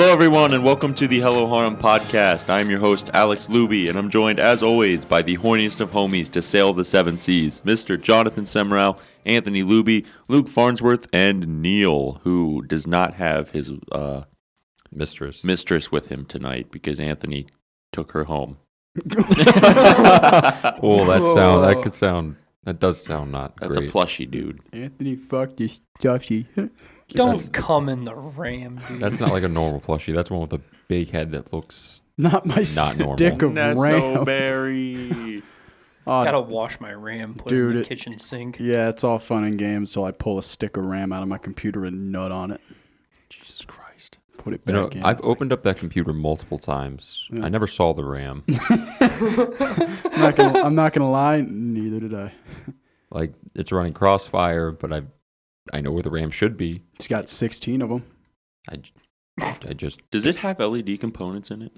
Hello, everyone, and welcome to the Hello Harem Podcast. I am your host, Alex Luby, and I'm joined, as always, by the horniest of homies to sail the seven seas, Mr. Jonathan Semrau, Anthony Luby, Luke Farnsworth, and Neil, who does not have his mistress with him tonight because Anthony took her home. Oh, that does sound not That's great. a plushie, dude. Anthony fucked his stuffy. Don't come in the Ram, dude. That's not like a normal plushie. That's one with a big head that looks Not my not normal. stick of ram. Berry. Gotta wash my Ram, put it in the kitchen sink. Yeah, it's all fun and games till I pull a stick of RAM out of my computer and nut on it. Jesus Christ. Put it back in. I've opened up that computer multiple times. Yeah. I never saw the RAM. I'm not gonna lie, neither did I. Like, it's running Crossfire, but I know where the RAM should be. It's got 16 of them. I just... Does it have LED components in it?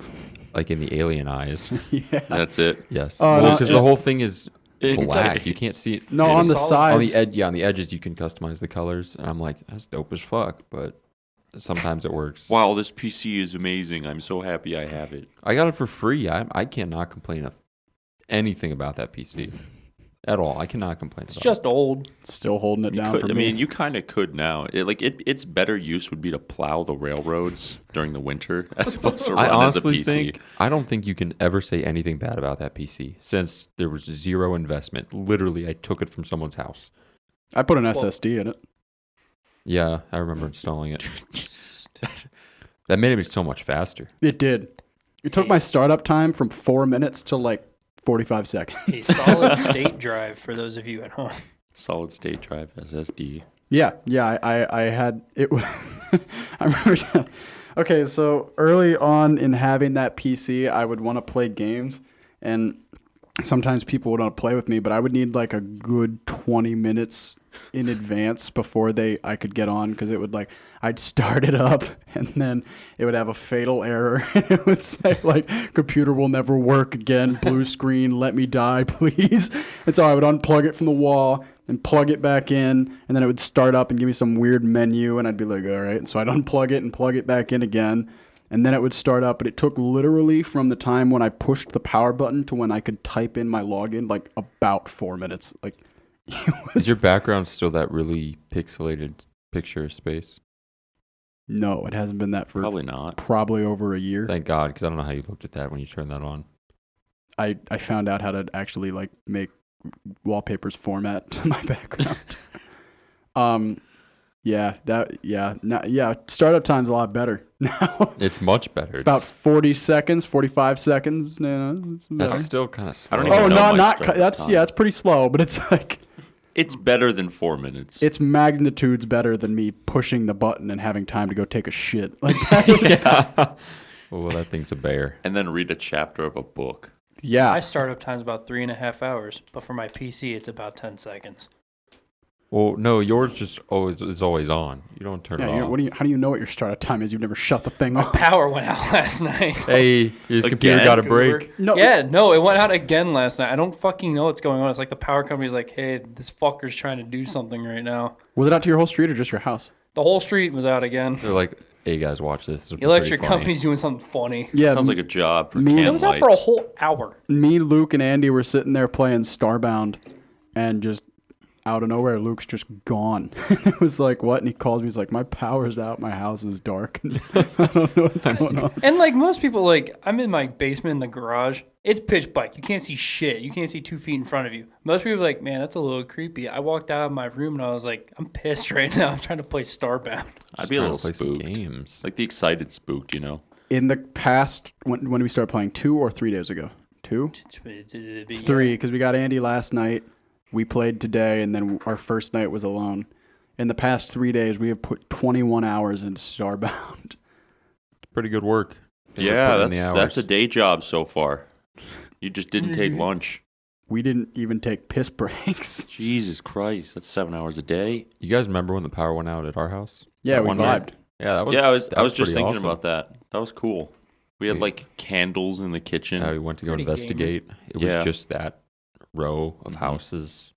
Like in the alien eyes. Yeah. That's it. Yes. No, Because the whole thing is black. like- You can't see it. No, It's on a the solid- On the sides. on the edges, you can customize the colors. And I'm like, that's dope as fuck. But sometimes it works. Wow, this PC is amazing. I'm so happy I have it. I got it for free. I cannot complain of anything about that PC at all. I cannot complain. It's about just old. Still holding it down for me. You kind of could now. Its better use would be to plow the railroads during the winter as opposed to I run as a honestly PC. I don't think you can ever say anything bad about that PC since there was zero investment. Literally, I took it from someone's house. I put an SSD in it. Yeah, I remember installing it. That made it so much faster. It did. It took my startup time from 4 minutes to like 45 seconds. A solid state drive for those of you at home. Solid state drive SSD. Yeah, I had it. I remember. Okay, so early on in having that PC, I would want to play games, and sometimes people would want to play with me, but I would need like a good 20 minutes in advance before I could get on, because it would I'd start it up and then it would have a fatal error. It would say like, computer will never work again, blue screen, let me die, please. And so I would unplug it from the wall and plug it back in, and then it would start up and give me some weird menu, and I'd be like, all right. And so I'd unplug it and plug it back in again, and then it would start up. But it took literally from the time when I pushed the power button to when I could type in my login, like about 4 minutes. Like, Is your background still that really pixelated picture of space? No, it hasn't been that for Probably not. probably over a year. Thank God, because I don't know how you looked at that when you turned that on. I found out how to actually like make wallpapers format to my background. Startup time's a lot better now. It's much better. It's about 40 seconds, 45 seconds. It's That's better. still kind of slow. I don't even know my startup that's time. it's pretty slow, but it's like It's better than 4 minutes. it's magnitudes better than me pushing the button and having time to go take a shit. Like that. yeah. Well, that thing's a bear. And then read a chapter of a book. Yeah. My startup time's about 3.5 hours, but for my PC, it's about 10 seconds. Well, no, yours is always on. You don't turn it Yeah, off. how do you know what your startup time is? You've never shut the thing off. Power went out last night. Hey, his computer Again? got a break. No. Yeah, it went out again last night. I don't fucking know what's going on. It's like the power company's like, hey, this fucker's trying to do something right now. Was it out to your whole street or just your house? The whole street was out again. They're like, hey, guys, watch this. The electric company's doing something funny. Yeah. Sounds like a job for me- can It was out lights. for a whole hour. Me, Luke, and Andy were sitting there playing Starbound, and just out of nowhere, Luke's just gone. It was like, what? And he calls me. He's like, my power's out. My house is dark. I don't know what's going on. And like most people, like I'm in my basement in the garage. It's pitch black. You can't see shit. You can't see 2 feet in front of you. Most people are like, man, that's a little creepy. I walked out of my room and I was like, I'm pissed right now. I'm trying to play Starbound. I'd be a little play spooked. some games. Like the excited spooked, you know? In the past, when did we start playing? 2 or 3 days ago? 2? 3, because we got Andy last night. We played today, and then our first night was alone. In the past 3 days, we have put 21 hours into Starbound. Pretty good work. Yeah, that's a day job so far. You just didn't take lunch. We didn't even take piss breaks. Jesus Christ, that's 7 hours a day. You guys remember when the power went out at our house? Yeah, we one night. vibed. Yeah, that was. Yeah, I was just pretty thinking awesome. about that. That was cool. We had Yeah. like candles in the kitchen. Yeah, we went to go Pretty investigate. It was Yeah. just that row of Mhm. houses,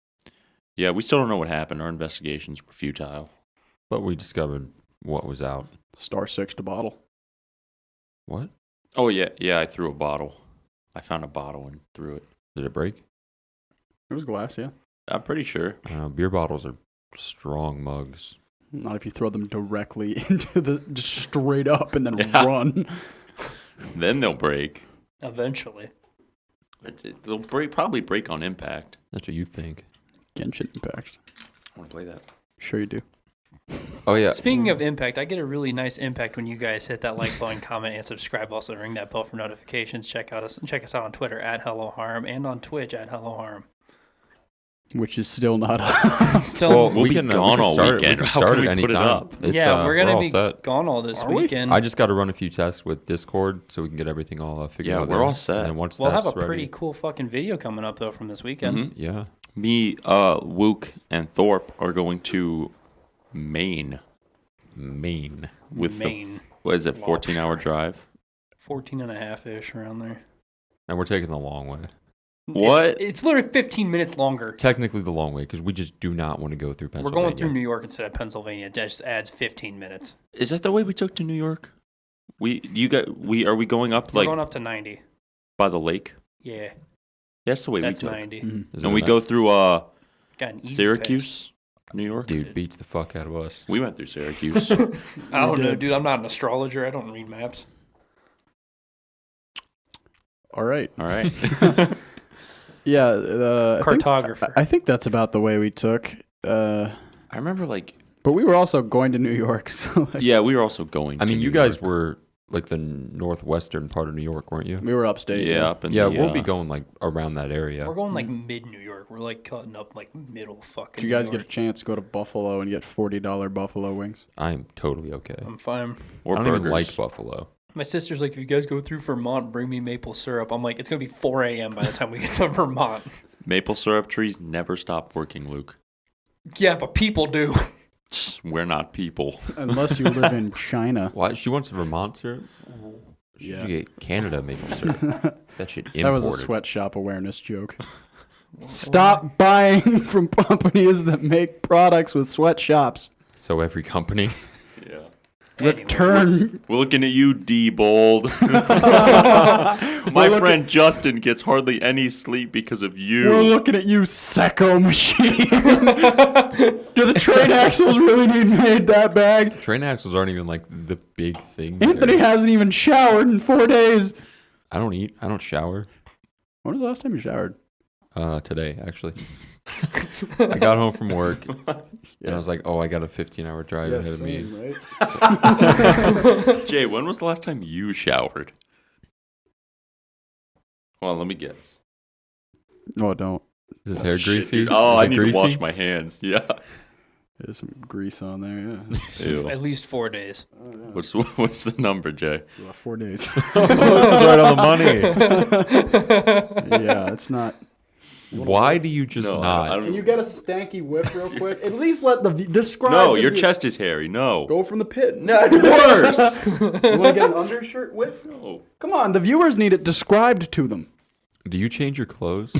Yeah, we still don't know what happened. Our investigations were futile. but we discovered what was out. Star 6 to bottle. What? Oh, yeah, I threw a bottle. I found a bottle and threw it. Did it break? It was glass, yeah. I'm pretty sure. I don't know. Beer bottles are strong mugs. Not if you throw them directly into just straight up and then Yeah. run. Then they'll break. Eventually. They'll probably break on impact. That's what you think. Genshin Impact. I want to play that. Sure you do. Oh, yeah. Speaking of impact, I get a really nice impact when you guys hit that like button, comment, and subscribe. Also, ring that bell for notifications. Check us out on Twitter at HelloHarem and on Twitch at HelloHarem. Which is still not up. Still, We'll be gone all weekend. We can How start can at we put it anytime. up? It's, yeah, we're gonna all be set. gone all this Are we? weekend. I just got to run a few tests with Discord so we can get everything all figured Yeah, out. we're there. all set. And then once We'll that's have a ready, pretty cool fucking video coming up though from this weekend. Mhm. Yeah. Me, Wook, and Thorpe are going to Maine with Maine. what is it, Wow. 14-hour drive? 14 and a half-ish around there. And we're taking the long way. What? It's literally 15 minutes longer. Technically the long way because we just do not want to go through We're Pennsylvania. going through New York instead of Pennsylvania. That just adds 15 minutes. Is that the way we took to New York? Are we going up We're like going up to 90. by the lake? Yeah, That's the way that's we took. 90. Mhm. Is And it we not- go through Got an easy Syracuse, New York. Dude, beats the fuck out of us. We went through Syracuse. pick. I don't We know, did. dude. I'm not an astrologer. I don't read maps. All right. All right. Yeah. Cartographer. I think that's about the way we took. I remember But we were also going to New York. So yeah, we were also going. I to mean, New you guys York. were like the northwestern part of New York, weren't you? we were upstate. Yeah, up in Yeah, the, we'll be going like around that area. We're going like mid New York. We're like cutting up like middle fucking. Did you guys New get a York. chance to go to Buffalo and get $40 buffalo wings? I'm totally okay. I'm fine. or I don't burgers. even like Buffalo. My sister's like, if you guys go through Vermont, bring me maple syrup. I'm like, it's gonna be 4 a.m. by the time we get to Vermont. Maple syrup trees never stop working, Luke. Yeah, but people do. We're not people. Unless you live in China. Why? She wants Vermont syrup? She Yeah. should get Canada maple syrup. That shit imported. That was a sweatshop awareness joke. Stop buying from companies that make products with sweatshops. So every company. Yeah. Return. We're looking at you, D-Bold. My friend Justin gets hardly any sleep because of We're you. looking at you, Secco machine. Do the train axles really need made that bag? Train axles aren't even like the big thing. Anthony there. hasn't even showered in 4 days. I don't eat. I don't shower. When was the last time you showered? Today, actually. I got home from work and I was like, oh, I got a 15-hour drive ahead of me. right? Jay, when was the last time you showered? Hold on, let me guess. No, don't. Is his hair Shit, greasy? dude. Oh, Is I it need greasy? to wash my hands. Yeah. There's some grease on there, yeah. Ew. At least 4 days. What's the number, Jay? About 4 days. right on the money. Yeah, it's not. Why do you just No, not? I don't. Can you get a stanky whiff real quick? At least let the describe. No, the your view- chest is hairy. No. Go from the pit. No, it's worse. You want to get an undershirt whiff? No. Come on, the viewers need it described to them. Do you change your clothes?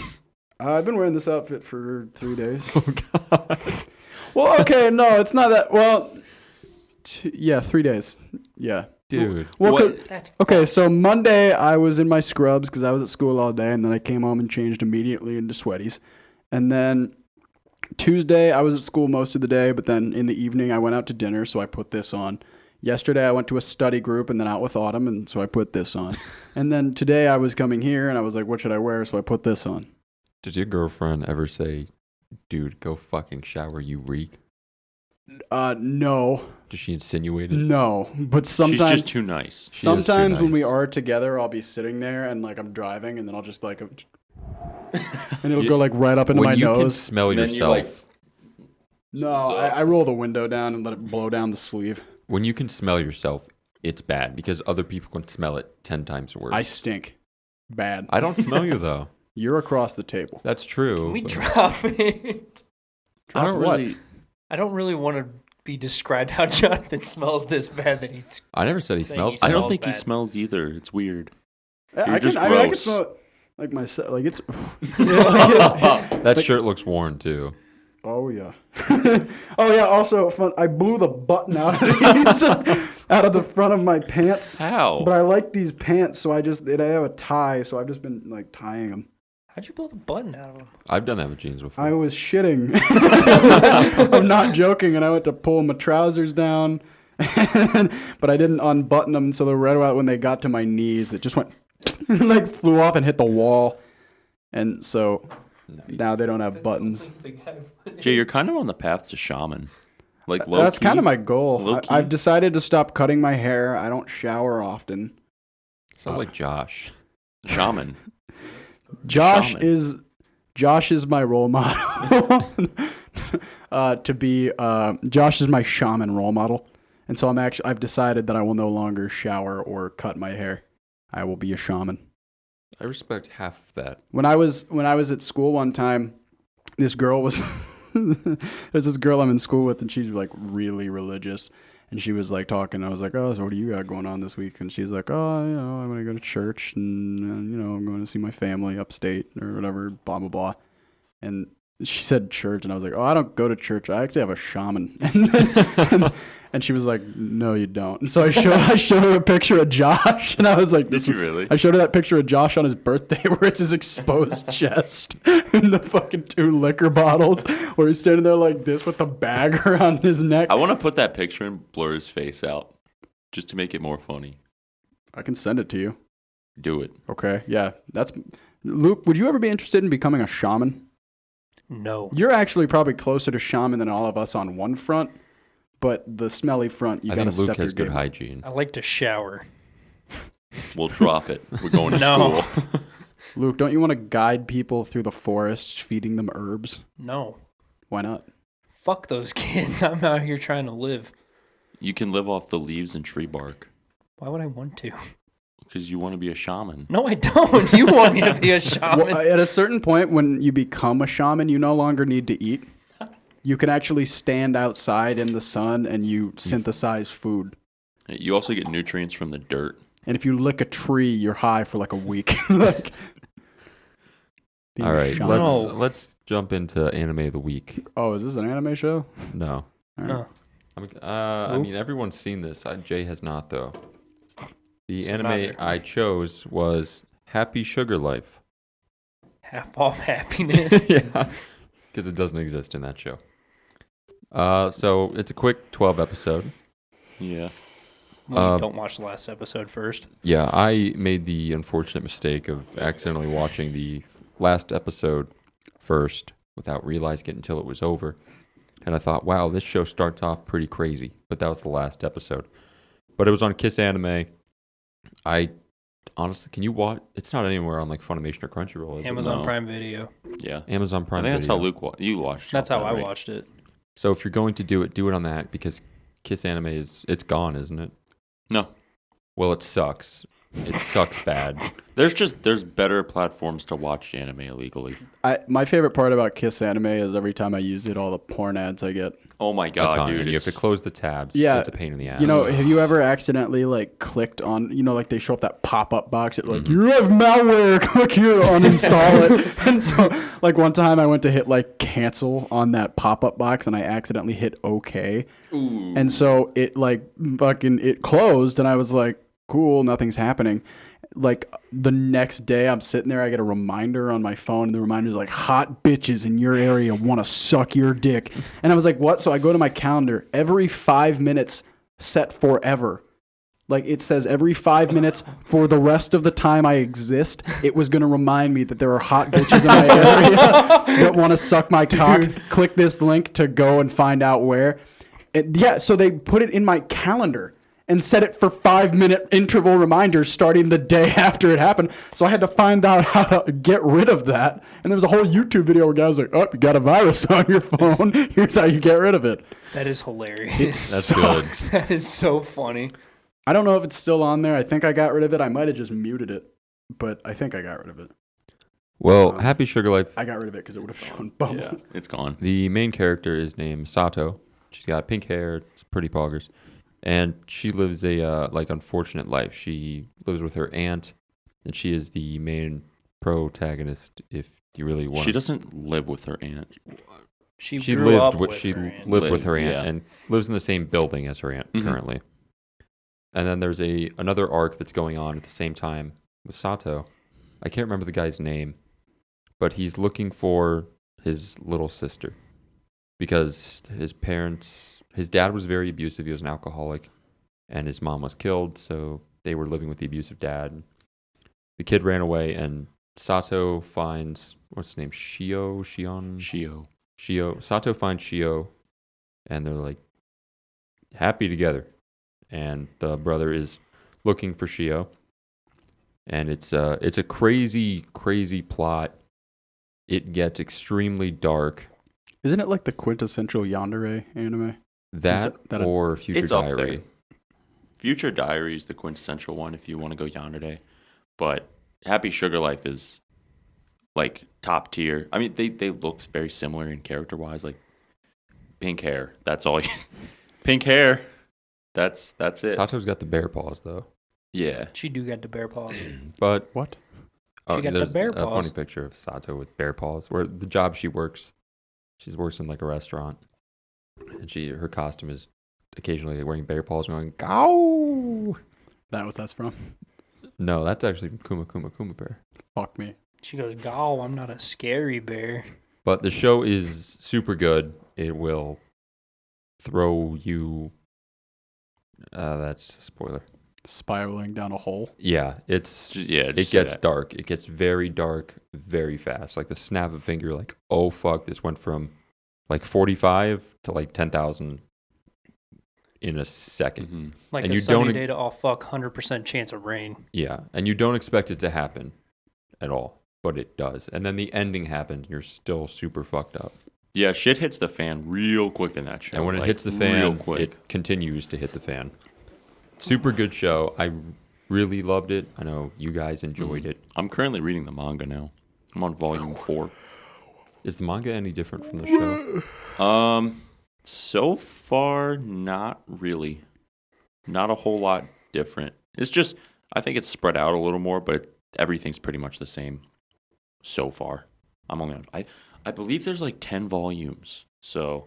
I've been wearing this outfit for 3 days. Oh God. Well, okay, no, it's not that. Well, 3 days. Yeah. Dude. Well, What- 'cause- That's okay, so Monday I was in my scrubs because I was at school all day, and then I came home and changed immediately into sweaties. And then Tuesday I was at school most of the day, but then in the evening I went out to dinner, so I put this on. Yesterday I went to a study group and then out with Autumn, and so I put this on. And then today I was coming here and I was like, what should I wear? So I put this on. Does your girlfriend ever say, dude, go fucking shower, you reek? No. Does she insinuate it? No. But She's sometimes just too nice. She is too sometimes when we nice. are together, I'll be sitting there and like I'm driving, and then I'll just like, and it'll go like right up into when my you can nose. smell Then you, yourself, like, No, I roll the window down and let it blow down the sleeve. when you can smell yourself, it's bad because other people can smell it 10 times worse. I stink. Bad. I don't smell you though. You're across the table. That's true. Can we but- drop it? I don't what? really. I don't really want to be described how Jonathan smells this bad that he's. I never said he Saying smells. he I don't smells think he bad. smells either. It's weird. I You're just can I can gross. smell it like myself. Like it's. That shirt looks worn too. Oh yeah. Oh yeah. Also fun. I blew the button out of these out of the front of my pants. How? But I like these pants, so I have a tie, so I've just been like tying them. How'd you blow the button out of them? I've done that with jeans before. I was shitting. I'm not joking, and I went to pull my trousers down, but I didn't unbutton them. So the right about when they got to my knees, it just went like flew off and hit the wall, and so. Now they don't have buttons. Jay, you're kind of on the path to shaman. Like low That's key. kind of my goal. Low-key. I've decided to stop cutting my hair. I don't shower often. Sounds like Josh. Shaman. Josh Shaman. is my role model. Josh is my shaman role model, and so I've decided that I will no longer shower or cut my hair. I will be a shaman. I respect half of that. When I was at school one time, this girl was there's this girl I'm in school with, and she's like really religious, and she was like talking. I was like, oh, so what do you got going on this week? And she's like, oh, I'm gonna go to church, and I'm going to see my family upstate or whatever, blah blah blah. And she said church, and I was like, oh, I don't go to church. I actually have a shaman. And she was like, no, you don't. And so I showed her a picture of Josh, and I was like, Did you really? I showed her that picture of Josh on his birthday where it's his exposed chest and the fucking 2 liquor bottles where he's standing there like this with the bag around his neck. I want to put that picture and blur his face out just to make it more funny. I can send it to you. Do it. Okay, yeah. Luke, would you ever be interested in becoming a shaman? No. You're actually probably closer to shaman than all of us on one front, but the smelly front, you I gotta think Luke step your has good game. hygiene. I like to shower. We'll drop it. We're going to No. school. Luke, don't you want to guide people through the forest, feeding them herbs? No. Why not? Fuck those kids. I'm out here trying to live. You can live off the leaves and tree bark Why would I want to? because you want to be a shaman. No, I don't. You want me to be a shaman. Well, at a certain point, when you become a shaman, you no longer need to eat. You can actually stand outside in the sun and you synthesize food. You also get nutrients from the dirt. And if you lick a tree, you're high for like a week. Like, being All a right, shaman. No. let's jump into anime of the week. Oh, is this an anime show? No. All right. Oh. I mean, everyone's seen this. Jay has not, though. The Doesn't anime matter. I chose was Happy Sugar Life. Half off happiness. Yeah, because it doesn't exist in that show. So it's a quick 12 episode. Yeah. Well, don't watch the last episode first. Yeah, I made the unfortunate mistake of accidentally watching the last episode first without realizing it until it was over. And I thought, wow, this show starts off pretty crazy. But that was the last episode. But it was on Kiss Anime. I honestly, can you watch? It's not anywhere on like Funimation or Crunchyroll, is Amazon No. Prime Video. Yeah. Amazon I Prime think that's Video. how you watched it. That's how I right? watched it. So if you're going to do it on that because Kiss Anime it's gone, isn't it? No. Well, it sucks. It sucks bad. There's better platforms to watch anime illegally. My favorite part about Kiss Anime is every time I use it, all the porn ads I get. Oh my A god, ton, dude. and you have to close the tabs. Yeah. It's a pain in the ass. You know, have you ever accidentally like clicked on, like they show up that pop-up box, it like, you have malware, click here to uninstall it. And so like one time I went to hit like cancel on that pop-up box and I accidentally hit okay. Ooh. And so it like fucking, it closed and I was like, cool, nothing's happening. Like the next day I'm sitting there, I get a reminder on my phone, and the reminder's like, hot bitches in your area want to suck your dick. And I was like, what? So I go to my calendar, every 5 minutes set forever. Like it says every 5 minutes for the rest of the time I exist, it was going to remind me that there are hot bitches in my area that want to suck my cock. Click this link to go and find out where. Yeah, so they put it in my calendar and set it for 5-minute interval reminders starting the day after it happened. So I had to find out how to get rid of that. And there was a whole YouTube video where guys like, oh, you got a virus on your phone. Here's how you get rid of it. That is hilarious. That's good. That is so funny. I don't know if it's still on there. I think I got rid of it. I might have just muted it, but I think I got rid of it. Well, Happy Sugar Life. I got rid of it because it would have shown Bumble. Yeah, it's gone. The main character is named Sato. She's got pink hair. It's pretty poggers. And she lives a unfortunate life. She lives with her aunt, and she is the main protagonist. If you really want, She doesn't live with her aunt. She lived grew up with with she her aunt. lived with her aunt Yeah. and lives in the same building as her aunt Mhm. currently. And then there's another arc that's going on at the same time with Sato. I can't remember the guy's name, but he's looking for his little sister because his dad was very abusive. He was an alcoholic, and his mom was killed. So they were living with the abusive dad. The kid ran away, and Sato finds what's his name? Shio. Sato finds Shio, and they're like happy together. And the brother is looking for Shio, and it's a crazy plot. It gets extremely dark. Isn't it like the quintessential yandere anime? That or Future It's up Diary. there. Future Diary is the quintessential one if you want to go Yandere. But Happy Sugar Life is like top tier. I mean, they look very similar in character wise. Like pink hair. That's all. Pink hair. That's it. Sato's got the bear paws though. Yeah. She do get the bear paws. But What? She got the there's bear a paws. funny picture of Sato with bear paws. Where the job she works in like a restaurant, and her costume is occasionally wearing bear paws and going "Gow." That's from? No, that's actually from Kuma Bear. Fuck me. She goes, "Gow, I'm not a scary bear." But the show is super good. It will throw you. That's a spoiler. Spiraling down a hole. Yeah, Just it say gets that. dark. It gets very dark very fast. Like the snap of a finger, like, oh fuck, this went from like 45 to like 10,000 in a second. Mhm. Like And a you sunny don't- day to all fuck, 100% chance of rain. Yeah, and you don't expect it to happen at all, but it does. And then the ending happens, you're still super fucked up. Yeah, shit hits the fan real quick in that show. And when it like, hits the real fan, quick. it continues to hit the fan. Super good show. I really loved it. I know you guys enjoyed it. I'm currently reading the manga now. I'm on volume 4. Is the manga any different from the show? So far, not really. Not a whole lot different. It's just, I think it's spread out a little more, but everything's pretty much the same so far. I'm only on, I believe there's like 10 volumes, so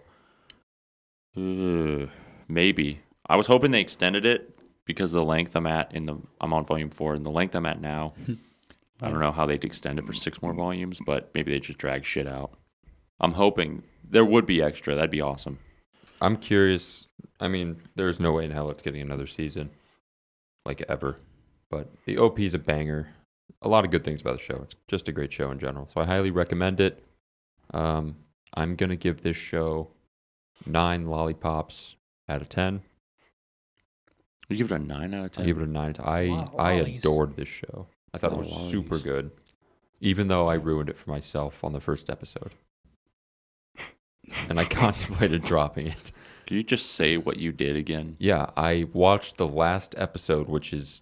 maybe. I was hoping they extended it because the length I'm on volume 4, and the length I'm at now, I don't know how they'd extend it for 6 more volumes, but maybe they just drag shit out. I'm hoping there would be extra. That'd be awesome. I'm curious. I mean, there's no way in hell it's getting another season, like ever. But the OP is a banger. A lot of good things about the show. It's just a great show in general. So I highly recommend it. I'm going to give this show 9 lollipops out of 10. You give it a 9 out of 10? I give it a 9. I Wow, lollies. adored this show. I thought it Oh, was lollies. super good, even though I ruined it for myself on the first episode. And I contemplated dropping it. Can you just say what you did again? Yeah, I watched the last episode, which is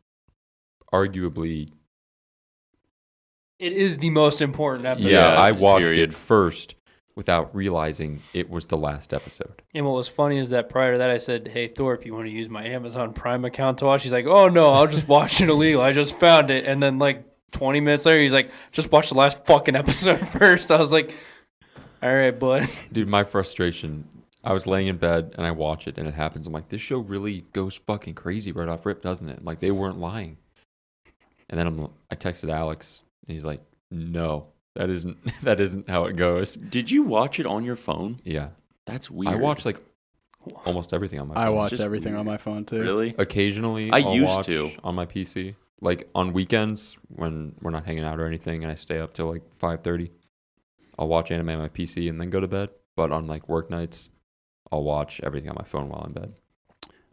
arguably... It is the most important episode. Yeah, Yeah, I watched period. it first without realizing it was the last episode. And what was funny is that prior to that, I said, "Hey, Thorpe, you want to use my Amazon Prime account to watch?" He's like, "Oh, no, I'll just watch it illegal. I just found it." And then, like, 20 minutes later, he's like, "Just watch the last fucking episode first." I was like, all right, bud. Dude, my frustration, I was laying in bed and I watch it and it happens. I'm like, this show really goes fucking crazy right off rip, doesn't it? Like, they weren't lying. And then I texted Alex and he's like, no, that isn't how it goes. Did you watch it on your phone? Yeah. That's weird. I watch like almost everything on my phone. I watch just everything on weird. my phone too. Really? Occasionally, I I'll used watch to. on my PC. Like on weekends when we're not hanging out or anything and I stay up till like 5:30, I'll watch anime on my PC and then go to bed. But on like work nights, I'll watch everything on my phone while I'm in bed.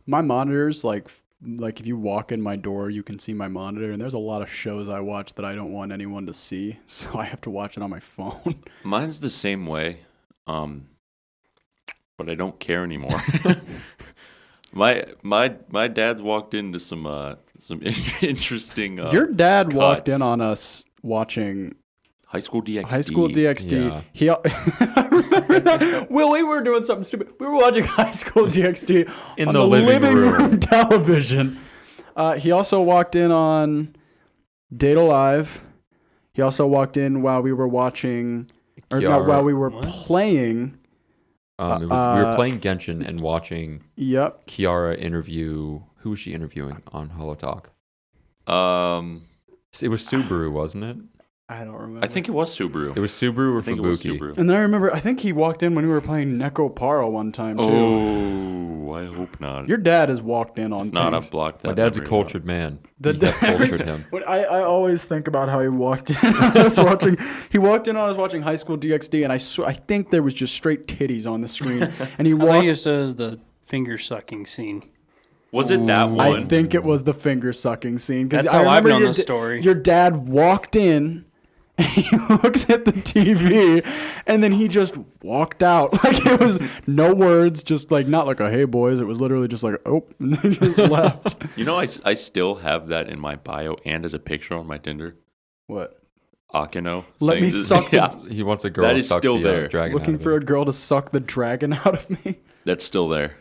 My monitors, like if you walk in my door, you can see my monitor, and there's a lot of shows I watch that I don't want anyone to see, so I have to watch it on my phone. Mine's the same way, but I don't care anymore. My dad's walked into some interesting. Your dad walked cuts. in on us watching High School DxD. High School DxD. Yeah. He, I remember that. Will, we were doing something stupid. We were watching High School DxD In on the living room. television. He also walked in on Date Alive. He also walked in while we were watching, or not Kiara. while we were What? playing We were playing Genshin and watching Yep. Kiara interview. Who was she interviewing on Holo Talk? It was Subaru, wasn't it? I don't remember. I think it was Subaru. It was Subaru or I think it was Fubuki. Subaru. And then I remember, I think he walked in when we were playing Neko Paro one time, too. Oh, I hope not. Your dad has walked in on If not, things. I've blocked that. My dad's a memory cultured man. The He have every cultured time- him. But I always think about how he walked in. I was watching. He walked in. I was watching High School DxD, and I think there was just straight titties on the screen. And he I think walked. it says the finger sucking scene. Was it that one? I think it was the finger sucking scene. That's I how I've remember known your the story. Your dad walked in. And he looks at the TV, and then he just walked out. Like, it was no words, just like, not like a hey boys. It was literally just like, oh, and then he just left. You know, I still have that in my bio and as a picture on my Tinder. What? Akino. Let me suck the- Yeah, He wants a girl That to is suck still the there. dragon Looking out of for a him. girl to suck the dragon out of me. that's still there.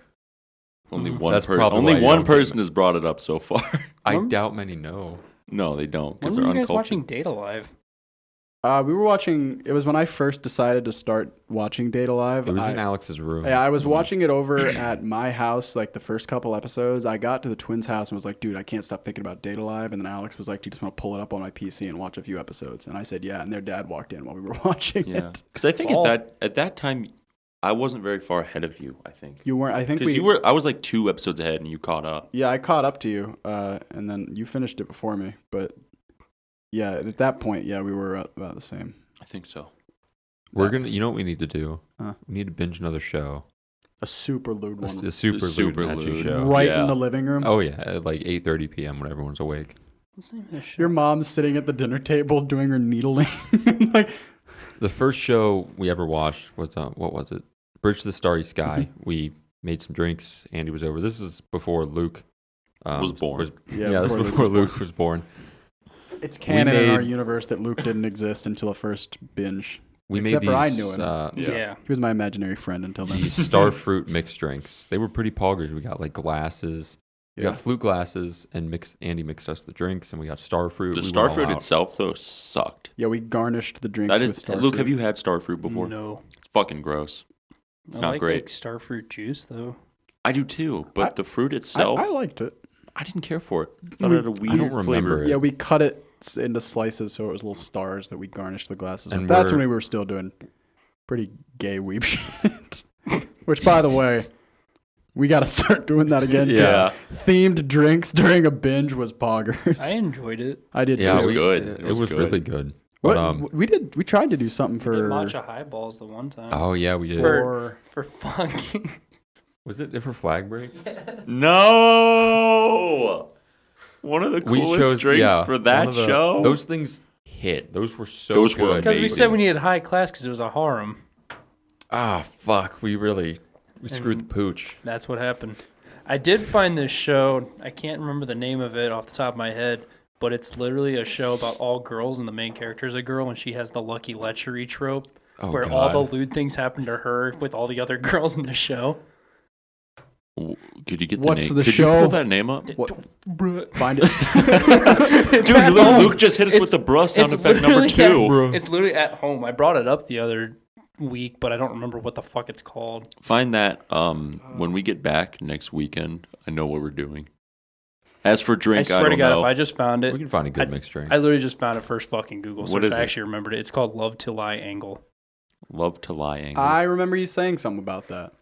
Only one That's person. probably Only why you one don't person has brought it up so far. I doubt many know. No, they don't When because were they're you guys uncultured. watching Data Live? We were watching. It was when I first decided to start watching Data Live. It was in Alex's room. Yeah, I was watching it over at my house, like the first couple episodes. I got to the twins' house and was like, dude, I can't stop thinking about Data Live. And then Alex was like, do you just want to pull it up on my PC and watch a few episodes? And I said, yeah. And their dad walked in while we were watching Yeah, it. because I think Fall. at that time, I wasn't very far ahead of you. I think You weren't, I think because we, I was like 2 episodes ahead and you caught up. yeah, I caught up to you. And then you finished it before me. But yeah, at that point, yeah, we were about the same. I think so. We're gonna. You know what we need to do? Huh? We need to binge another show. A super lewd A, one. a super Super lewd lewd. show. Right Yeah. in the living room. Oh yeah, at like 8:30 p.m. when everyone's awake. What's the name of this show? Your mom's sitting at the dinner table doing her needling. Like, The first show we ever watched was what was it? Bridge to the Starry Sky. We made some drinks. Andy was over. This was before Luke Was born. Yeah, this was before Luke was born. it's canon in our made- universe that Luke didn't exist until the first binge. We Except made for I these, knew him. Yeah. Yeah. He was my imaginary friend until then. these starfruit mixed drinks. They were pretty poggers. We got like glasses. We Yeah. got flute glasses and Andy mixed us the drinks, and we got starfruit. The We went all starfruit out. itself though sucked. Yeah, we garnished the drinks That with is starfruit. Luke. Have you had starfruit before? No. It's fucking gross. It's I not like, great. Like starfruit juice though. I do too, but the fruit itself, I liked it. I didn't care for it. I thought it had a weird remember flavor. it. Yeah, we cut it into slices so it was little stars that we garnished the glasses with. And That's we're- when we were still doing pretty gay weeb shit. Which, by the way, we got to start doing that again. 'cause Yeah. Themed drinks during a binge was poggers. I enjoyed it. I did Yeah, was too. good. It It was was good. really good. What, But we tried to do something We did for matcha highballs the one time. oh yeah, we did. For fucking. Was it for flag breaks? No. One of the coolest drinks for that one of the- show. Those things hit. Those were so Those were good. Because we amazing. said we needed high class because it was a harem. Ah, fuck. We screwed the pooch. That's what happened. I did find this show. I can't remember the name of it off the top of my head, but it's literally a show about all girls, and the main character is a girl, and she has the lucky lechery trope, Oh, where God. all the lewd things happen to her with all the other girls in the show. Could you get the What's name? the Could show? you pull that name up? What? Bruh. Find it. It's Dude, at Luke, home. Luke just hit us with the bruh sound It's effect number literally 2. It's literally at home. I brought it up the other week, but I don't remember what the fuck it's called. Find that when we get back next weekend. I know what we're doing. As for drink, I swear to don't God, know. if I just found We it, can find a good mixed drink. I literally just found it first fucking Google What search. is I it? actually remembered it. It's called Love to Lie Angle. Love to lie angle. I remember you saying something about that.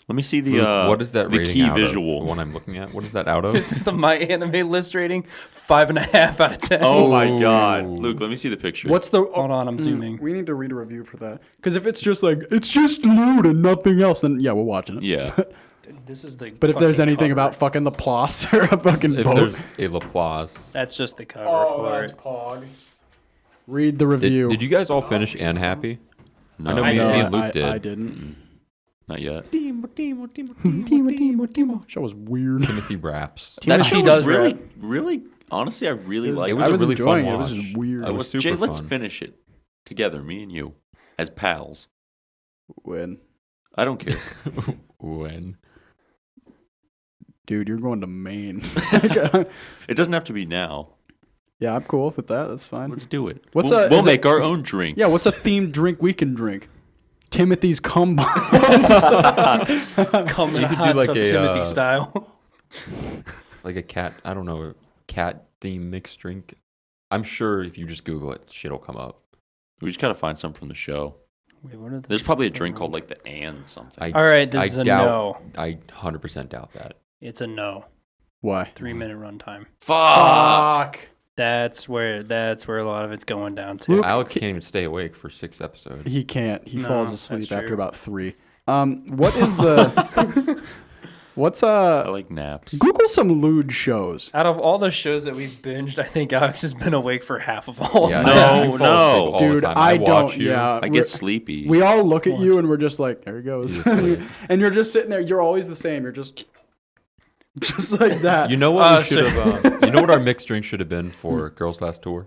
Let me see the Luke, what is that the rating key out visual. of? The one I'm looking at. What is that out of? This is the My Anime list rating, 5.5 out of 10. Oh my Ooh. God, Luke! Let me see the picture. What's the? Hold on, I'm zooming. We need to read a review for that. Because if it's just like it's just lewd and nothing else, then yeah, we're watching it. Yeah, This is the. But if there's fucking anything cover. about fucking the Ploss or a fucking If boat, there's a Laplace. That's just the cover oh, for that's it. pog. Read the review. Did you guys all finish and happy? no, I know me and Luke did. I didn't. not yet. Show was weird. Timothy raps. That Timothy show was does really, rap. really. Honestly, I really like. It was I a was really enjoying fun it. It was watch. just weird. It was super Jay, let's fun. finish it together, me and you, as pals. When, I don't care. When? dude, you're going to Maine. It doesn't have to be now. Yeah, I'm cool with that. That's fine. Let's do it. What's we'll a- we'll is make it- our own drinks. Yeah, what's a themed drink we can drink? Timothy's cum bombs. Come in You a could do hot like tub a, Timothy style. Like a cat, I don't know, a cat themed mixed drink. I'm sure if you just Google it, shit'll come up. We just gotta find some from the show. Wait, what are the There's probably a things drink that called were- like the and something. I All right, this is a no. I 100% doubt that. It's a no. Why? 3-minute runtime. Fuck. That's where a lot of it's going down to. Luke, Alex can't even stay awake for 6 episodes. He can't. He No, falls that's asleep true. after about 3. What is the? What's I like naps. Google some lewd shows. Out of all the shows that we've binged, I think Alex has been awake for half of all. Yeah, of No, them. you fall asleep all the Dude, time. I watch don't. you. Yeah, I we're- get sleepy. We all look at you and we're just like, there he goes. You just say- And you're just sitting there. You're always the same. You're just like that. You know what we so- should have? You know what our mixed drink should have been for Girls Last Tour?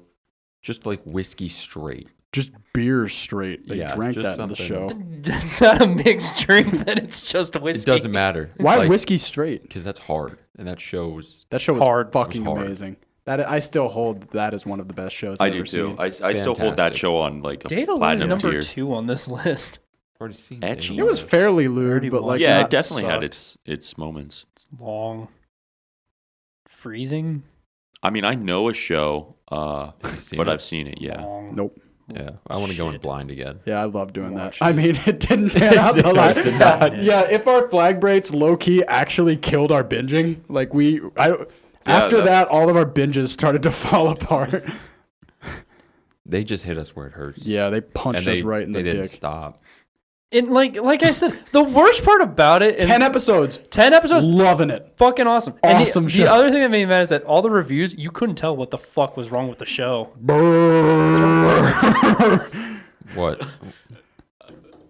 Just like whiskey straight. Just beer straight. They Yeah, drank just that in the something. show. It's not a mixed drink, then it's just whiskey. It doesn't matter. Why whiskey straight? Because that's hard, and that shows. That show was Hard. fucking It was hard. amazing. That I still hold that as one of the best shows I I've do ever too. seen. I still hold that Fantastic. show on like a Data Lose platinum number tier. 2 on this list. I've already seen Ecchi. It was fairly Already lewd, but like watched Yeah, not it definitely had sucked. its moments. It's long. Freezing. I mean, I know a show, Have you seen but it? I've seen it. Yeah. Long. Nope. Yeah, I want to go in Shit. blind again. Yeah, I love doing that. Watch I it. mean, it didn't pan out the line. It did not. Yeah, if our flag breaks low key actually killed our binging, like after that, all of our binges started to fall apart. They just hit us where it hurts. Yeah, they punched and us they, right in they the didn't dick. stop. And like I said, the worst part about it, 10 episodes. 10 episodes, Loving it. fucking awesome. And Awesome the show. other thing that made me mad is that all the reviews, you couldn't tell what the fuck was wrong with the show. What?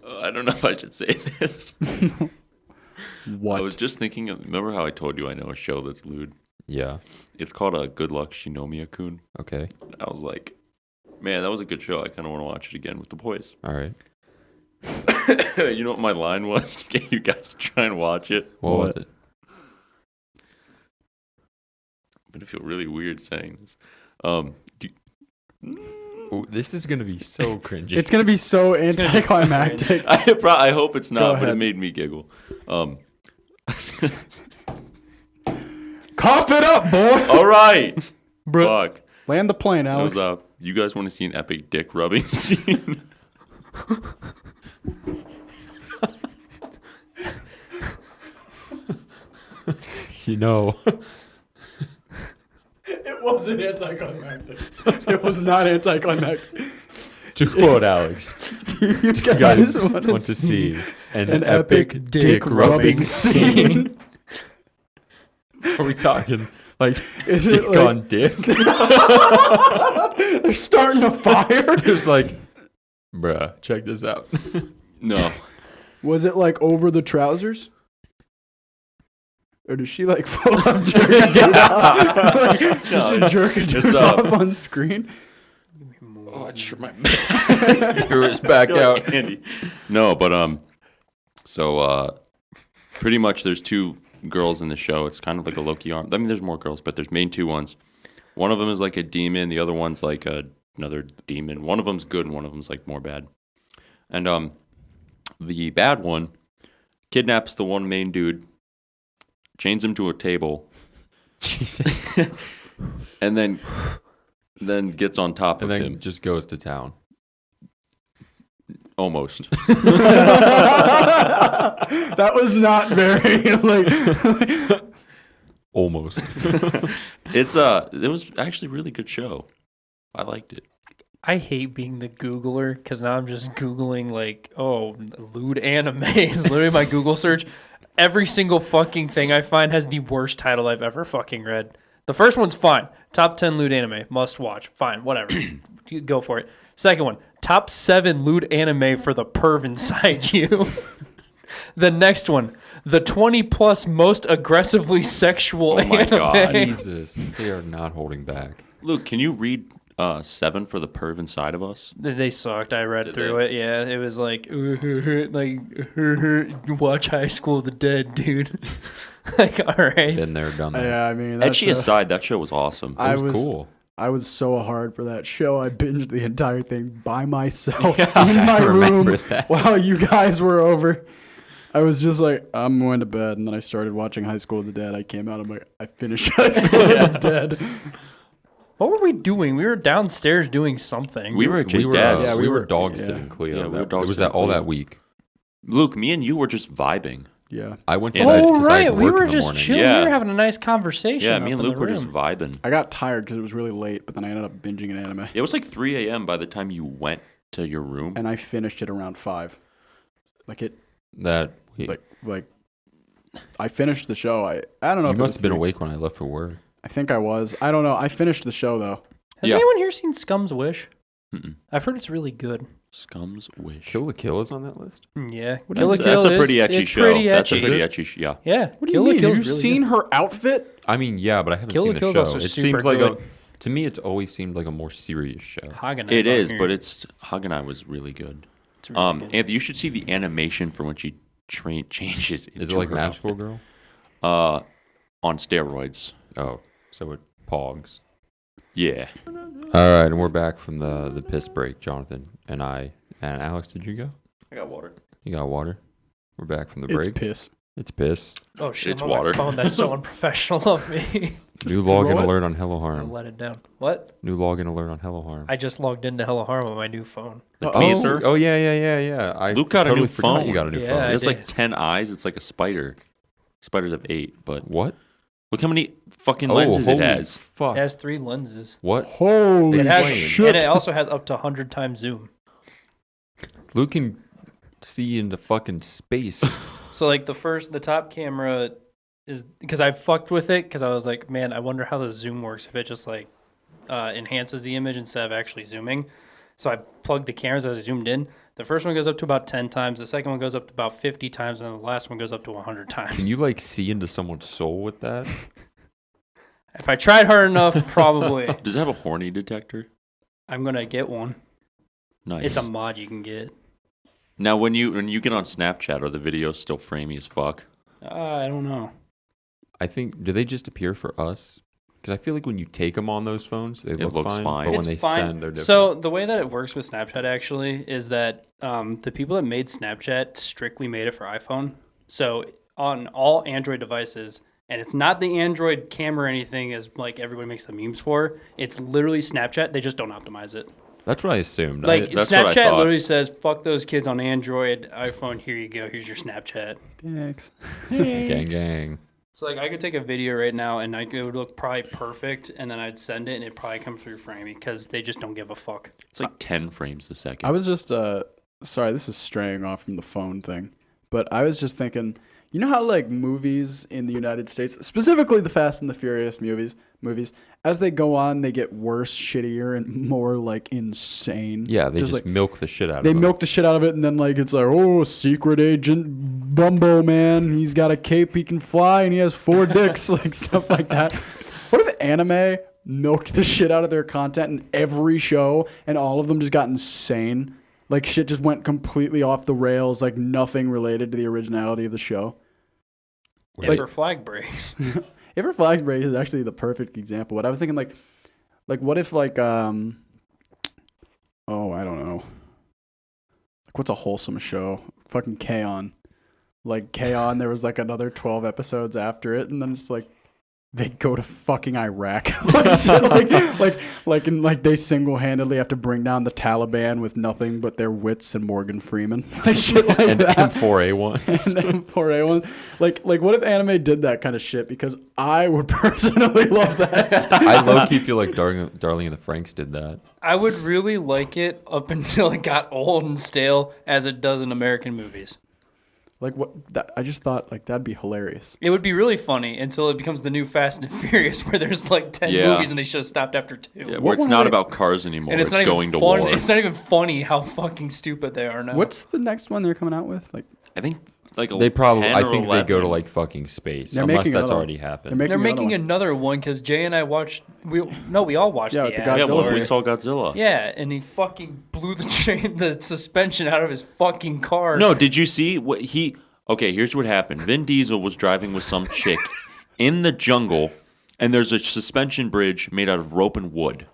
I don't know if I should say this. What? I was just thinking of, remember how I told you I know a show that's lewd? Yeah. It's called Good Luck Shinomiya-kun. Okay. I was like, man, that was a good show. I kind of want to watch it again with the boys. All right. You know what my line was to get you guys to try and watch it? What was it? I'm going to feel really weird saying this. Oh, this is gonna be so cringy. It's going to be so anticlimactic. I hope it's Go not, but it ahead. made me giggle. Cough it up, boy. All right. Fuck. Land the plane, It Alex. was, you guys want to see an epic dick rubbing scene? You know. It wasn't anticlimactic. It was not anticlimactic. To quote Alex, You you guys guys want want to see an epic dick rubbing scene. Are we talking like Is it dick like- on dick? They're starting a fire. It's like, bruh, check this out. No. Was it like over the trousers? Or does she like full up jerk a dude off? Like, does she jerk a dude off on screen? Oh, I sure my back. Threw his back out. Andy. No, but so pretty much there's 2 girls in the show. It's kind of like a Loki arm. I mean, there's more girls, but there's main 2 ones. One of them is like a demon. The other one's like another demon. One of them's good, and one of them's like more bad. And the bad one kidnaps the one main dude, chains him to a table, Jesus. and then gets on top And of then him. just goes to town. Almost. That was not very like. Almost. It was actually a really good show. I liked it. I hate being the Googler because now I'm just Googling like, oh, lewd anime is literally my Google search. Every single fucking thing I find has the worst title I've ever fucking read. The first one's fine. Top 10 lewd anime. Must watch. Fine. Whatever. You go for it. Second one. Top 7 lewd anime for the perv inside you. The next one. The 20 plus most aggressively sexual Oh my anime. God. Jesus. They are not holding back. Luke, can you read 7 for the perv inside of us? They sucked. I read Did through they? it. Yeah, it was like watch High School of the Dead, dude. Like, all right. Been there, done that. Yeah, I mean, that Ecchi show, aside, that show was awesome. I It was was cool. I was so hard for that show. I binged the entire thing by myself Yeah, in my I remember room that. while you guys were over. I was just like, I'm going to bed, and then I started watching High School of the Dead. I came out, I'm like, I finished High School of the Dead. What were we doing? We were downstairs doing something. We were at Jay's dad's. yeah, we were were- dog yeah. sitting Cleo. Yeah, we were That- dog it was sitting that all Cleo. that week. Luke, me and you were just vibing. Yeah. I went to Yeah. bed Oh, 'cause I had right. We work were in the just morning. chilling. Yeah. We were having a nice conversation. Yeah, up me and in Luke the were just room. vibing. I got tired because it was really late, but then I ended up binging an anime. It was like 3 a.m. by the time you went to your room. And I finished it around 5. That Like, I finished the show. I don't know you if it must was have been 3. awake when I left for work. I think I was. I don't know. I finished the show, though. Has Yeah. anyone here seen Scum's Wish? Mm-mm. I've heard it's really good. Scum's Wish. Kill the Kill is on that list. Yeah. What Kill la That's, Kill that's a is- pretty ecchi it's show. Pretty That's a ecchi. pretty ecchi yeah. Yeah. What do Kill you la mean? Kill's Have you really seen good. her outfit? I mean, yeah, but I haven't Kill la seen the Kill's show. also It super seems like good. to me, it's always seemed like a more serious show. Hagenai's It on is, here. but it's Hagenai was really good. It's really good. Anthony, you should see the animation for when she changes. Is it into like her Magical outfit. Girl? On steroids. Oh, so it pogs. Yeah. All right, and we're back from the piss break, Jonathan and I. And Alex, did you go? I got water. You got water? We're back from the It's break. piss. It's piss. Oh shit! it's I'm on water. my phone. That's so unprofessional of me. New login Throw it? alert on Hello I Harm. let it down. What? New login alert on Hello Harm. I just logged into Hello Harm on my new phone. The Uh-oh. teaser. Oh yeah. I Luke got a totally new forgot phone. You got a new Yeah, phone. I It's did. like 10 eyes. It's like a spider. Spiders have 8, but What? look how many fucking lenses it holy has. Fuck. It has 3 lenses. What? Holy It has, Explain. and it also has up to 100 times zoom. Luke can see into fucking space. So like the top camera is because I fucked with it because I was like, man, I wonder how the zoom works if it just like enhances the image instead of actually zooming. So I plugged the cameras as I zoomed in. The first one goes up to about 10 times. The second one goes up to about 50 times, and the last one goes up to 100 times. Can you like see into someone's soul with that? If I tried hard enough, probably. Does it have a horny detector? I'm gonna get one. Nice. It's a mod you can get. Now, when you get on Snapchat, are the videos still framey as fuck? I don't know. I think, do they just appear for us? Because I feel like when you take them on those phones, they look looks fine. fine. But when It's they fine. send, they're different. So the way that it works with Snapchat actually is that the people that made Snapchat strictly made it for iPhone. So on all Android devices, and it's not the Android camera or anything as like everybody makes the memes for. It's literally Snapchat. They just don't optimize it. That's what I assumed. Like that's what I Snapchat thought. literally says, "Fuck those kids on Android, iPhone. Here you go. Here's your Snapchat." Thanks. Gang. So like I could take a video right now and it would look probably perfect, and then I'd send it and it'd probably come through framing because they just don't give a fuck. It's like 10 frames a second. I was just sorry, this is straying off from the phone thing, but I was just thinking, you know how like movies in the United States, specifically the Fast and the Furious movies, as they go on, they get worse, shittier, and more like insane. Yeah, they just like, milk the shit out of they them. milk the shit out of it, and then like it's like, oh, secret agent Bumbo man, he's got a cape, he can fly, and he has 4 dicks, like stuff like that. What if anime milked the shit out of their content in every show, and all of them just got insane? Like shit just went completely off the rails, like nothing related to the originality of the show. If her flag breaks. If her flags break is actually the perfect example. But I was thinking like what if like I don't know. Like what's a wholesome show? Fucking K-On! Like K-On! There was like another 12 episodes after it, and then it's like they go to fucking Iraq. Like, shit, like they single-handedly have to bring down the Taliban with nothing but their wits and Morgan Freeman. Like shit like and that. M4A1. And M4A1. Like what if anime did that kind of shit? Because I would personally love that. I low-key feel like Darling and the Franks did that. I would really like it up until it got old and stale, as it does in American movies. Like I just thought like that'd be hilarious. It would be really funny until it becomes the new Fast and Furious, where there's like 10 Yeah. movies and they should have stopped after 2. yeah, where What it's were not they- about cars anymore. And It's, it's not going even to fun. war. It's not even funny how fucking stupid they are now. What's the next one they're coming out with? Like I think like They probably, 10 I or think they go to 11. like fucking space, They're unless making that's another- already happened. They're making another another one because Jay and I watched. We all watched Yeah, the with the ad. Yeah, Godzilla well, we movie. saw Godzilla. Yeah, and he fucking blew the suspension out of his fucking car. No, did you see what he? Okay, here's what happened. Vin Diesel was driving with some chick in the jungle, and there's a suspension bridge made out of rope and wood.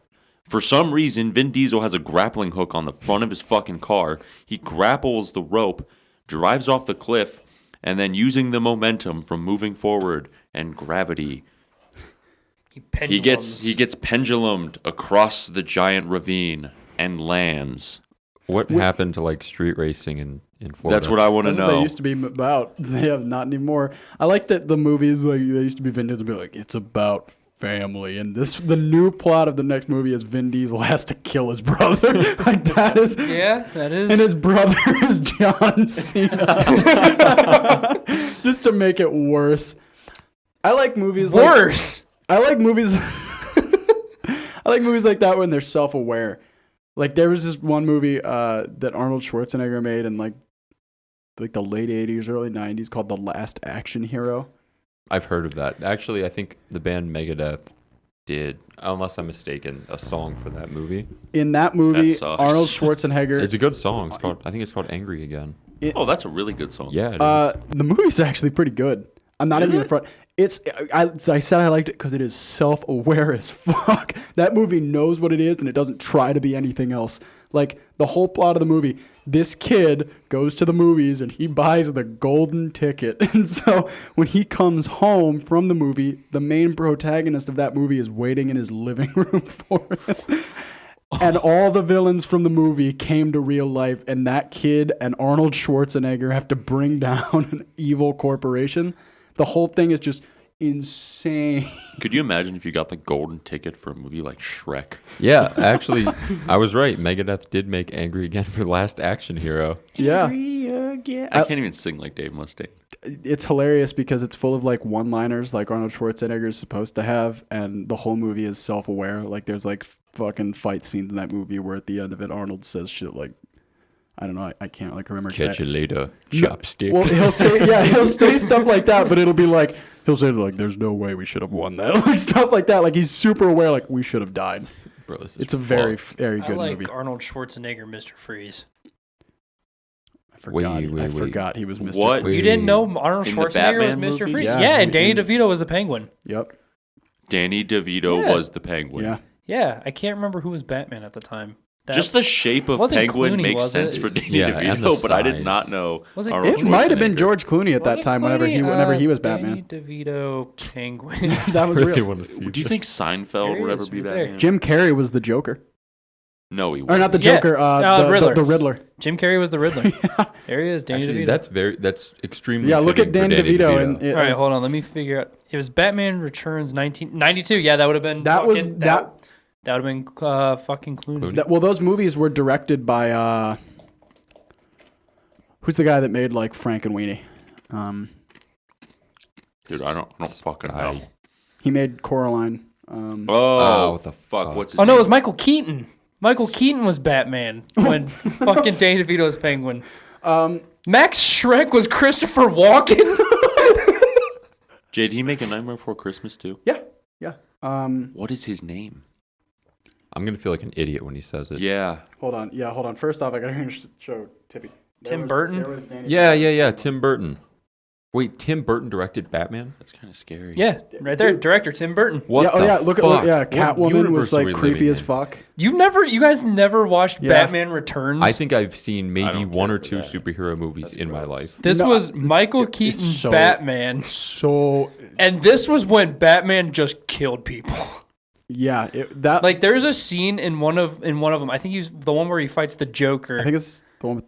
For some reason, Vin Diesel has a grappling hook on the front of his fucking car. He grapples the rope, drives off the cliff, and then using the momentum from moving forward and gravity, he gets pendulumed across the giant ravine and lands. What happened to like street racing in Florida? That's what I want to That's what they know. used to be about. They have not anymore. I like that the movies, like, they used to be Vin Diesel be like, it's about family, and the new plot of the next movie is Vin Diesel has to kill his brother. Like, that is. Yeah, that is. And his brother is John Cena. Just to make it worse. I like movies worse. I like movies. I like movies like that when they're self-aware. Like, there was this one movie that Arnold Schwarzenegger made in like the late 80s, early 90s called The Last Action Hero. I've heard of that. Actually, I think the band Megadeth did, unless I'm mistaken, a song for that movie. In that movie, That sucks. Arnold Schwarzenegger. It's a good song. I think it's called Angry Again. Oh, that's a really good song. Yeah, it is. The movie's actually pretty good. I'm not even in the front. I said I liked it because it is self-aware as fuck. That movie knows what it is and it doesn't try to be anything else. Like, the whole plot of the movie, this kid goes to the movies and he buys the golden ticket. And so when he comes home from the movie, the main protagonist of that movie is waiting in his living room for him. And all the villains from the movie came to real life, and that kid and Arnold Schwarzenegger have to bring down an evil corporation. The whole thing is just insane. Could you imagine if you got the golden ticket for a movie like Shrek? Yeah, actually, I was right. Megadeth did make Angry Again for Last Action Hero. Yeah. I can't even sing like Dave Mustaine. It's hilarious because it's full of like one-liners like Arnold Schwarzenegger is supposed to have, and the whole movie is self-aware. Like, there's like fucking fight scenes in that movie where at the end of it Arnold says shit like, I don't know, I can't like remember Catch you later, No, chopstick. Well, he'll say stuff like that, but it'll be like, he'll say like, there's no way we should have won that. Like, stuff like that. Like, he's super aware, like, we should have died. Bro, this is It's a very, fucked. very I good like movie. Arnold Schwarzenegger, Mr. Freeze. I forgot. Wait. I forgot he was Mr. What? Freeze. You didn't know Arnold In the Schwarzenegger was Batman Mr. movies? Freeze? Yeah, Yeah, and Danny in- DeVito was the Penguin. Yep. Danny DeVito Yeah. was the Penguin. Yeah. Yeah, I can't remember who was Batman at the time. Just the shape of Wasn't Penguin Clooney, makes was sense it? for Danny Yeah, and the DeVito, but I did size. not know. Was it Arnold It might have been Schwarzenegger. George Clooney at that Was it time whenever Clooney? he was Danny Batman. DeVito Penguin. That was really real. want to see Do you this. think Seinfeld There would he ever is, be right there. Batman? Jim Carrey was the Joker. No, he Or wasn't. not the Yeah, Joker, Riddler. the Riddler. Jim Carrey was the Riddler. There he is, Danny Actually, DeVito. that's extremely. Yeah, look fitting at for Danny DeVito. And it All right, was- hold on. Let me figure out. It was Batman Returns 1992. Yeah, that would have been. That was- fucking- that- That would have been fucking Clooney. well, those movies were directed by who's the guy that made like Frank and Weenie? Dude, I don't fucking know. He made Coraline. Oh, what the fuck? fuck? What's his Oh no, it name? was Michael Keaton. Michael Keaton was Batman when fucking Danny DeVito was Penguin. Max Shrek was Christopher Walken. Jay, did he make a Nightmare Before Christmas too? Yeah. What is his name? I'm gonna feel like an idiot when he says it. Yeah. Hold on. First off, I gotta show Tippy. Tim Burton? there was Danny Yeah. Tim Burton. Wait, Tim Burton directed Batman? That's kind of scary. Yeah, right there, director Tim Burton. What Yeah, the yeah, look fuck? at What Catwoman universe was are like we creepy living as in? fuck. You guys never watched Yeah. Batman Returns? I think I've seen I maybe don't one care or for two that. superhero movies in my life. this No, was Michael it's Keaton's so- Batman, So and this was when Batman just killed people. yeah, that Like, there's a scene in one of them. I think he's the one where he fights the Joker. I think it's the one with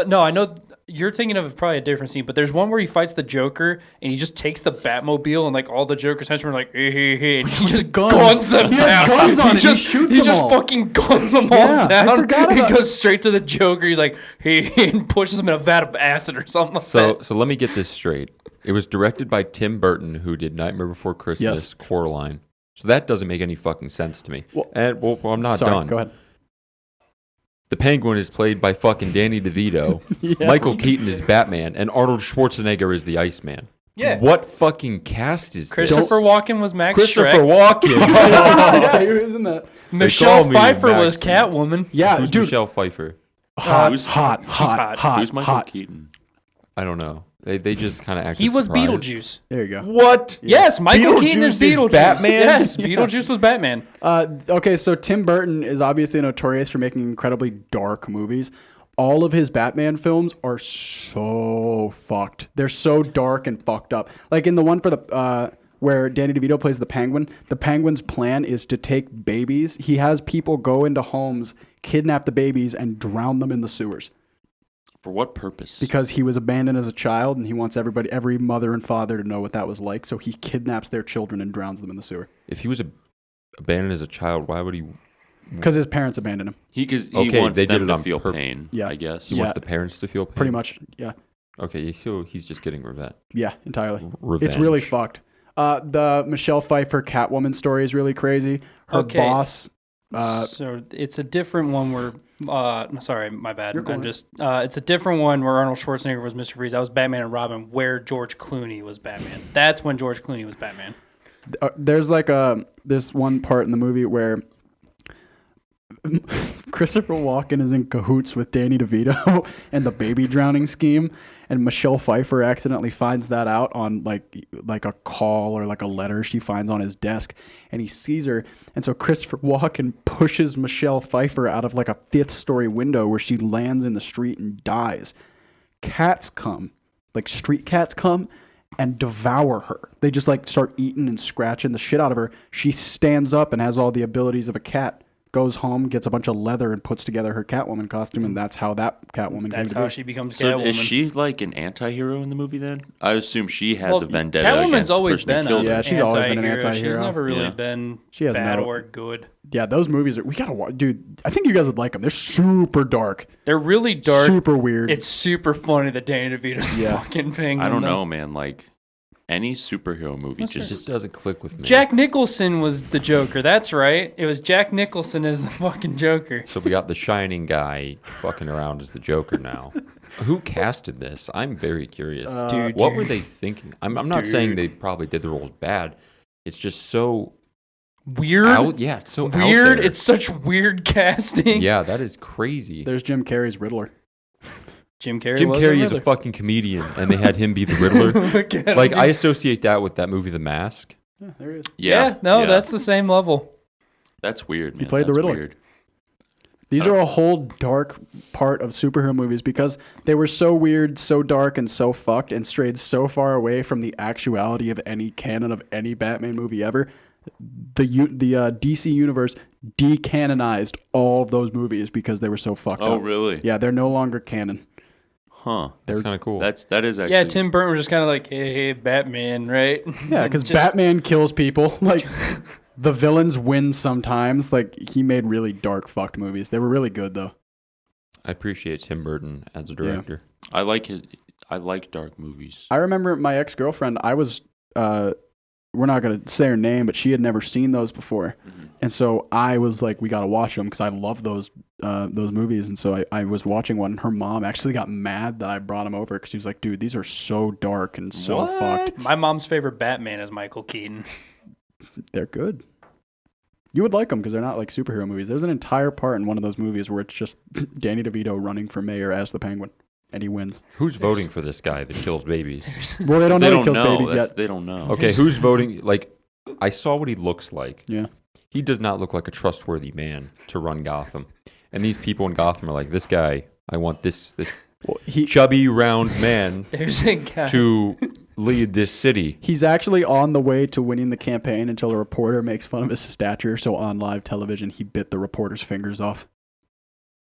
No, I know you're thinking of probably a different scene, but there's one where he fights the Joker and he just takes the Batmobile and like all the Joker's henchmen are like, hey, and he just guns them He has down. guns on it. He just shoots he them just all. fucking guns them Yeah, all I down. forgot He about- goes straight to the Joker. He's like, hey, and pushes him in a vat of acid or something like that. So let me get this straight. It was directed by Tim Burton, who did Nightmare Before Christmas, Yes. Coraline. So that doesn't make any fucking sense to me. Well- Well, I'm not Sorry, done. go ahead. The Penguin is played by fucking Danny DeVito. Yeah. Michael Keaton is Batman, and Arnold Schwarzenegger is the Iceman. Yeah. What fucking cast is this? Christopher Walken was Max Christopher Shrek. Walken. Yeah, he was in that. Michelle call me Pfeiffer was Max. Catwoman. Yeah, Who's dude, Michelle Pfeiffer? hot, Who's- hot, she's hot. hot, Who's Michael hot. Keaton? I don't know. They just kind of acted He was surprised. Beetlejuice. There you go. What? Yes, Michael Keaton is Beetlejuice is Beetlejuice. Batman? Yes, Beetlejuice was Batman. Okay, so Tim Burton is obviously notorious for making incredibly dark movies. All of his Batman films are so fucked. They're so dark and fucked up. Like in the one for the where Danny DeVito plays the Penguin's plan is to take babies. He has people go into homes, kidnap the babies, and drown them in the sewers. For what purpose? Because he was abandoned as a child, and he wants every mother and father to know what that was like. So he kidnaps their children and drowns them in the sewer. If he was abandoned as a child, why would he? Because his parents abandoned him. He Okay, wants they did them it to on feel purpose. pain, Yeah. I guess. He wants the parents to feel pain. Pretty much, yeah. Okay, so he's just getting revenge. Yeah, entirely. Revenge. It's really fucked. The Michelle Pfeiffer Catwoman story is really crazy. Her Okay. boss. So it's a different one where. Sorry, my bad. You're cool. It's a different one where Arnold Schwarzenegger was Mr. Freeze. That was Batman and Robin, where George Clooney was Batman. That's when George Clooney was Batman. There's like this one part in the movie where Christopher Walken is in cahoots with Danny DeVito and the baby drowning scheme, and Michelle Pfeiffer accidentally finds that out on like a call or like a letter she finds on his desk, and he sees her, and so Christopher Walken pushes Michelle Pfeiffer out of like a 5th story window where she lands in the street and dies. Cats come, like street cats come and devour her. They just like start eating and scratching the shit out of her. She stands up and has all the abilities of a cat. Goes home, gets a bunch of leather, and puts together her Catwoman costume, and that's how that Catwoman came That's to how be. she becomes So Catwoman. is she like an anti-hero in the movie then? I assume she has a vendetta Catwoman's against always the person been who killed Yeah, her. she's always been an anti-hero. anti-hero. She's never really Yeah. been She has bad no- or good. Yeah, those movies we gotta watch, dude. I think you guys would like them. They're super dark, They're really dark. super weird. It's super funny that Danny DeVito's the Yeah. fucking thing. I don't know, man. Like any superhero movie It just just doesn't click with me. Jack Nicholson was the Joker. That's right. It was Jack Nicholson as the fucking Joker. So we got the Shining guy fucking around as the Joker now. Who casted this? I'm very curious. Dude, What dude. were they thinking? I'm not saying they probably did the roles bad. It's just so Weird. out. Yeah, it's so out Weird. there. It's such weird casting. Yeah, that is crazy. There's Jim Carrey's Riddler. Jim Carrey. Jim was Carrey is a Riddler. fucking comedian, and they had him be the Riddler. Look at Like him. I associate that with that movie, The Mask. Yeah, there he is. Yeah. No, that's the same level. that's weird, man. played the That's Riddler. Weird. These are a whole dark part of superhero movies because they were so weird, so dark, and so fucked, and strayed so far away from the actuality of any canon of any Batman movie ever. The DC universe decanonized all of those movies because they were so fucked Oh, up. really? Yeah, they're no longer canon. Huh. That's kind of cool. That is actually. Yeah, Tim Burton was just kind of like, hey, Batman, right? Yeah, because Just- Batman kills people. Like, the villains win sometimes. Like, he made really dark, fucked movies. They were really good, though. I appreciate Tim Burton as a director. I like dark movies. I remember my ex-girlfriend, we're not going to say her name, but she had never seen those before. Mm-hmm. And so I was like, we got to watch them because I love those movies. And so I was watching one. Her mom actually got mad that I brought them over because she was like, dude, these are so dark and so fucked. My mom's favorite Batman is Michael Keaton. They're good. You would like them because they're not like superhero movies. There's an entire part in one of those movies where it's just Danny DeVito running for mayor as the Penguin. And he wins. Who's voting for this guy that kills babies? Well, they don't They know don't he kills know. babies yet. They don't know. Okay, who's voting? Like, I saw what he looks like. Yeah. He does not look like a trustworthy man to run Gotham. And these people in Gotham are like, this guy, I want this Well, he chubby, round man There's a guy. to lead this city. He's actually on the way to winning the campaign until a reporter makes fun of his stature. So on live television, he bit the reporter's fingers off.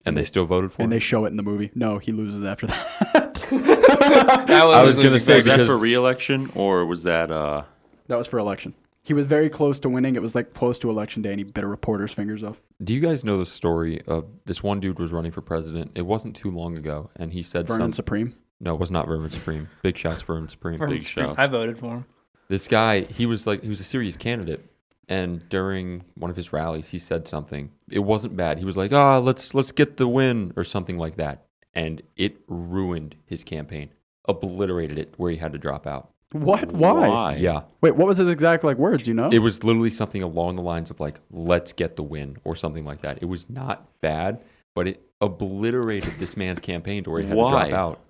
And they still voted for And him. they show it in the movie. No, he loses after that. I was going to say, Was that because for re-election or was that? That was for election. He was very close to winning. It was like close to election day, and he bit a reporter's fingers off. do you guys know the story of this one dude was running for president? It wasn't too long ago. And he said Vernon Supreme. No, it was not Vermin Supreme. Big shots, Vermin Supreme. Vermin Big Supreme. shots. I voted for him. This guy, he was a serious candidate, and during one of his rallies, he said something. It wasn't bad. He was like, let's get the win," or something like that, and it ruined his campaign, obliterated it, where he had to drop out. What? Why? Yeah, Wait, what was his exact words? You know? it was literally something along the lines of like, "Let's get the win," or something like that. It was not bad, but it obliterated this man's campaign to where he had to Why? drop out.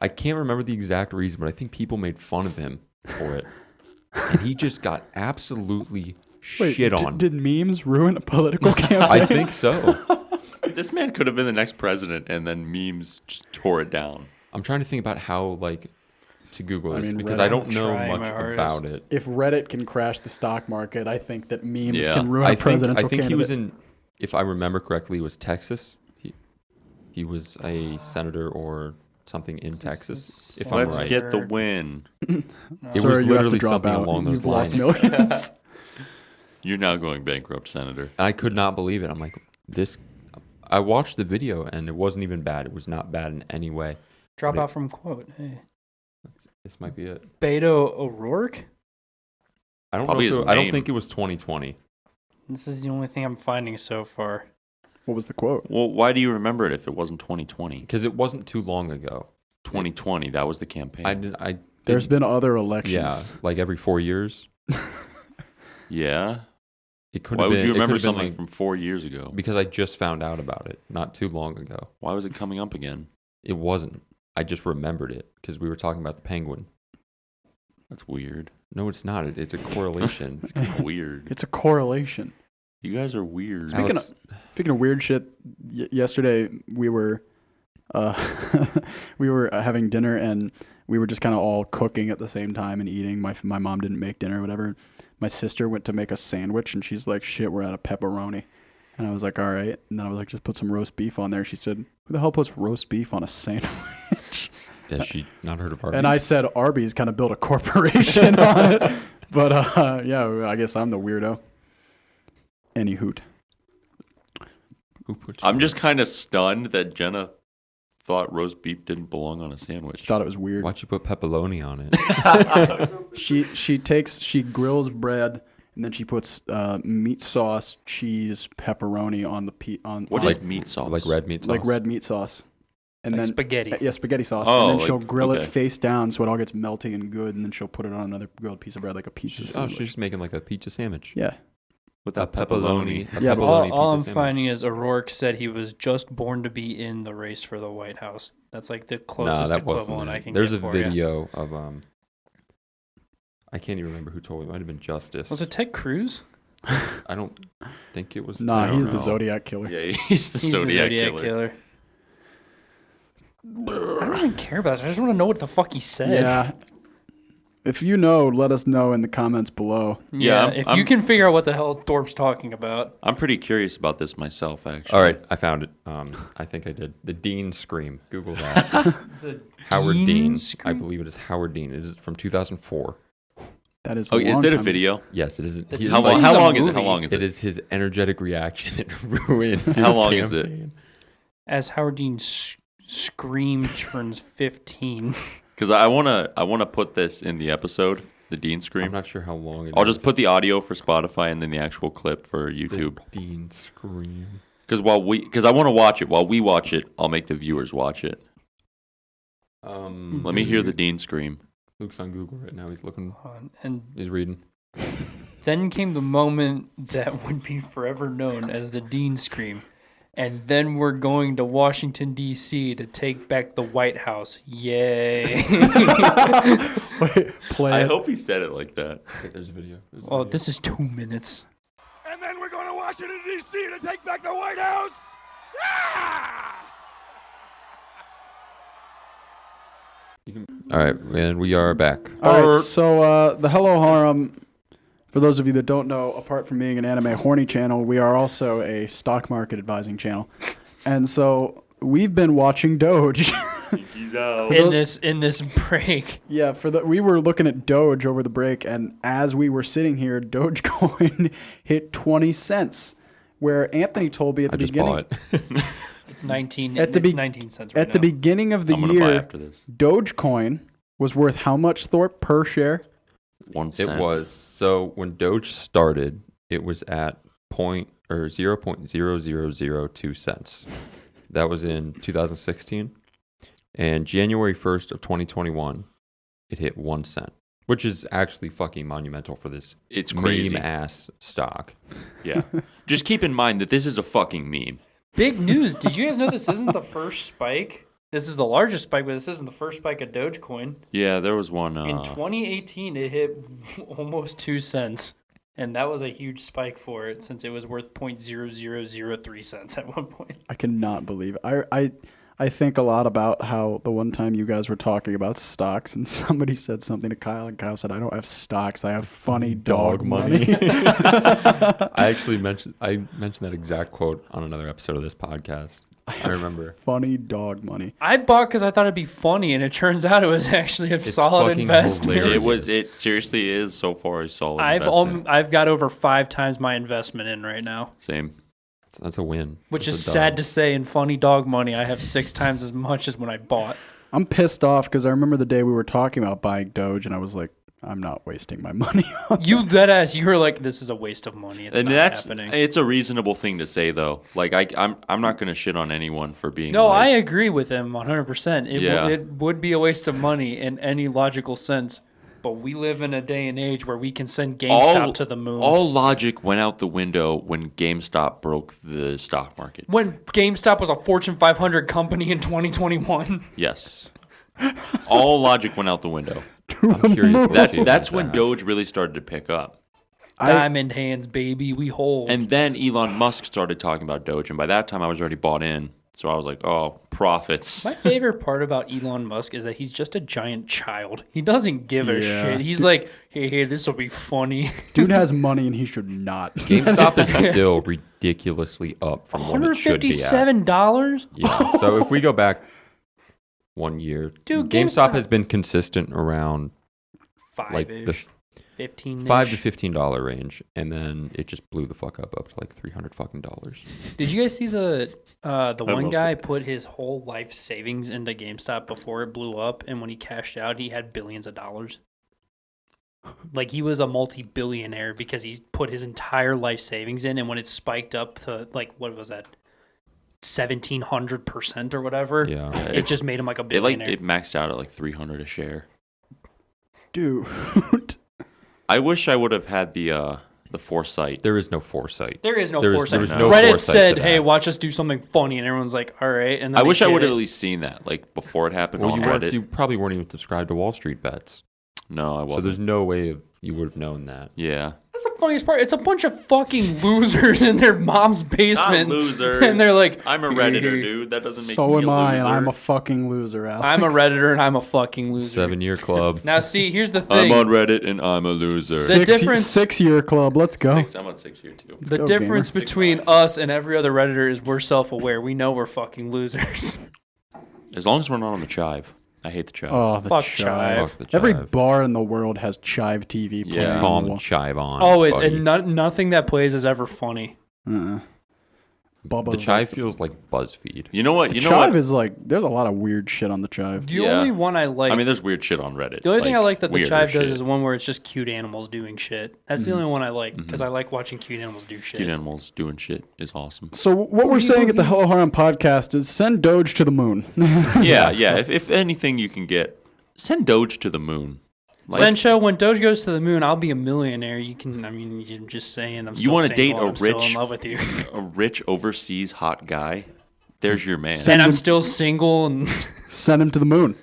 I can't remember the exact reason, but I think people made fun of him for it. And he just got absolutely shit on. Did memes ruin a political campaign? I think so. This man could have been the next president, and then memes just tore it down. I'm trying to think about how, to Google this, because Reddit, I don't know trying much my hardest. about it. If Reddit can crash the stock market, I think that memes Yeah. can ruin a presidential I think candidate. he was in, if I remember correctly, it was Texas. He was a senator or something in Texas, if I'm Let's right. get the win. It Sir, was you have to literally drop something out. along those You've lines. lost millions. You're now going bankrupt, Senator. I could not believe it. I'm like, this. I watched the video and it wasn't even bad. It was not bad in any way. Drop But out from quote. Hey. This might be it. Beto O'Rourke? I don't Probably know. his I don't name. think it was 2020 This is the only thing I'm finding so far. What was the quote? Well, why do you remember it if it wasn't 2020? because it wasn't too long ago. 2020, that was the campaign. There's been other elections. Yeah, like every 4 years. Yeah? It could Why have been. would you it remember could have been something from 4 years ago? because I just found out about it not too long ago. Why was it coming up again? It wasn't. I just remembered it because we were talking about the penguin. That's weird. No, it's not. It's a correlation. It's kind of weird. It's a correlation. You guys are weird. Speaking Speaking of weird shit, yesterday we were having dinner and we were just kind of all cooking at the same time and eating. My mom didn't make dinner or whatever. My sister went to make a sandwich and she's like, "Shit, we're out of pepperoni." And I was like, "All right." And then I was like, "Just put some roast beef on there." She said, "Who the hell puts roast beef on a sandwich?" Has she not heard of Arby's? And I said, "Arby's kind of built a corporation on it." But yeah, I guess I'm the weirdo. Any hoot. Who puts I'm just kind of stunned that Jenna thought roast beef didn't belong on a sandwich. Thought it was weird. Why'd you put pepperoni on it? She grills bread and then she puts meat sauce, cheese, pepperoni on the What on, is meat sauce? Like red meat sauce? like red meat sauce, and Like then spaghetti. yeah, spaghetti sauce. Oh, and then she'll like- grill okay. it face down so it all gets melty and good, and then she'll put it on another grilled piece of bread like a pizza She's sandwich. just making like a pizza sandwich. Yeah, With A that pepperoni. pepperoni. A Yeah, but pepperoni All I'm pizza sandwich. finding is O'Rourke said he was just born to be in the race for the White House. That's like the closest that wasn't equivalent it. I can There's get a for you. video of I can't even remember who told me. It might have been Justice. Was it Ted Cruz? I don't think it was. nah, I don't he's know. the Zodiac killer. Yeah, he's the He's Zodiac, the Zodiac killer. I don't even care about this. I just want to know what the fuck he said. Yeah. If you know, let us know in the comments below. Yeah, if I'm- you can figure out what the hell Thorpe's talking about. I'm pretty curious about this myself, actually. All right, I found it. I think I did. The Dean Scream. Google that. The Howard Dean. I Scream? believe it is Howard Dean. It is from 2004. That is. Oh, is long that a time. video? Yes, it is. The he is How This long? like- is How a long is it? How movie. long is It it? is his energetic reaction that ruined his How long is it? campaign. As Howard Dean Scream turns 15. Because I wanna put this in the episode, the Dean I'm scream. not sure how long it I'll is. just put the audio for Spotify and then the actual clip for the YouTube. Dean Scream. Because I want to watch it. While we watch it, I'll make the viewers watch it. Let me hear the Dean scream. Luke's on Google right now. He's looking. And He's reading. then came the moment that would be forever known as the Dean Scream. And then we're going to Washington, D.C. to take back the White House. Yay. Wait, play I it. hope he said it like that. Okay, there's a video. There's a Oh, video. this is 2 minutes. And then we're going to Washington, D.C. to take back the White House. Yeah! All right, and we are back. All right, so the Hello Harem, for those of you that don't know, apart from being an anime horny channel, we are also a stock market advising channel. And so we've been watching Doge. He's out. In this break. Yeah, we were looking at Doge over the break, and as we were sitting here, Dogecoin hit 20 cents, where Anthony told me at the I just beginning bought it. It's 19. At the it's be- 19 cents right at the now. beginning of the I'm gonna buy year, after this. Dogecoin was worth how much, Thorpe, per share? 1 cent. It was. So when Doge started, it was at 0.0002 cents. That was in 2016. And January 1st of 2021, it hit 1 cent, which is actually fucking monumental for this It's crazy. meme-ass stock. Yeah. Just keep in mind that this is a fucking meme. Big news. Did you guys know this isn't the first spike This is the largest spike, but this isn't the first spike of Dogecoin. Yeah, there was one. In 2018, it hit almost 2 cents. And that was a huge spike for it since it was worth 0.0003 cents at one point. I cannot believe it. I think a lot about how the one time you guys were talking about stocks and somebody said something to Kyle and Kyle said, I don't have stocks, I have funny dog money. I actually mentioned that exact quote on another episode of this podcast. I remember. Funny dog money. I bought because I thought it'd be funny, and it turns out it was actually a solid fucking investment. hilarious. It seriously is so far a solid I've investment. I've got over 5 times my investment in right now. Same. That's a win. Which That's is a sad dub. to say. In funny dog money, I have 6 times as much as when I bought. I'm pissed off because I remember the day we were talking about buying Doge and I was like, I'm not wasting my money on You deadass, you were like, "This is a waste of money. It's And not happening." it's a reasonable thing to say though. Like I'm not gonna shit on anyone for being. No, like, I agree with him 100%. Yeah. It would be a waste of money in any logical sense. But we live in a day and age where we can send GameStop to the moon. All logic went out the window when GameStop broke the stock market. When GameStop was a Fortune 500 company in 2021. Yes. All logic went out the window. I'm curious. That's when Doge really started to pick up. Diamond hands, baby. We hold. And then Elon Musk started talking about Doge, and by that time I was already bought in. So I was like, oh, profits. My favorite part about Elon Musk is that he's just a giant child. He doesn't give a Yeah. shit. He's like, hey, this will be funny. Dude has money and he should not. GameStop is still ridiculously up from what it should be at. $157? Yeah. So if we go back 1 year, Dude, GameStop GameStop has been consistent around like the $5-ish. 15 $5 to $15 range, and then it just blew the fuck up to like $300 fucking dollars. Did you guys see the one love guy put his whole life savings into GameStop before it blew up, and when he cashed out, he had billions of dollars? Like, he was a multi-billionaire because he put his entire life savings in, and when it spiked up to, like, what was that, 1,700% or whatever, Yeah. it just made him like a billionaire. It maxed out at like $300 a share. Dude. I wish I would have had the foresight. There is no foresight. There is no There foresight. was no Reddit foresight said, to "Hey, that. watch us do something funny," and everyone's like, "All right." And then I they wish I did would have it. at least seen that, like before it happened Well, on you Reddit. probably weren't even subscribed to Wall Street Bets, No, I so wasn't. there's no way you would have known that. Yeah. That's the funniest part. It's a bunch of fucking losers in their mom's basement. Not losers. And they're like, I'm a Redditor, dude. That doesn't make So me am a I, loser. and I'm a fucking loser, Alex. I'm a Redditor and I'm a fucking loser. 7-year club. Now, see, here's the I'm thing. on Reddit and I'm a loser. The difference- 6-year club. Let's go. I'm on 6 year too. The go, difference gamer. between us and every other Redditor is we're self-aware. We know we're fucking losers. As long as we're not on the chive. I hate the chive. Oh, the Fuck chive. Fuck the Every chive. bar in the world has chive TV playing. Yeah. Calm and chive on. Always. buddy. And nothing that plays is ever funny. Bubba The chive feels like BuzzFeed. You know what? The You know chive what? is like, there's a lot of weird shit on the chive. The Yeah. only one I like... I mean, there's weird shit on Reddit. The only thing I like that the weirder chive does shit. is one where it's just cute animals doing shit. That's the only one I like because I like watching cute animals do shit. Cute animals doing shit is awesome. So what we're saying at the Hello Harem podcast is send Doge to the moon. Yeah. If anything you can get, send Doge to the moon. Like, Sencho, when Doge goes to the moon, I'll be a millionaire. You can, I mean, you're just saying. I'm still wanna single, date a I'm still rich- in love with you, a rich overseas hot guy. There's your man. and I'm still single. And Send him to the moon.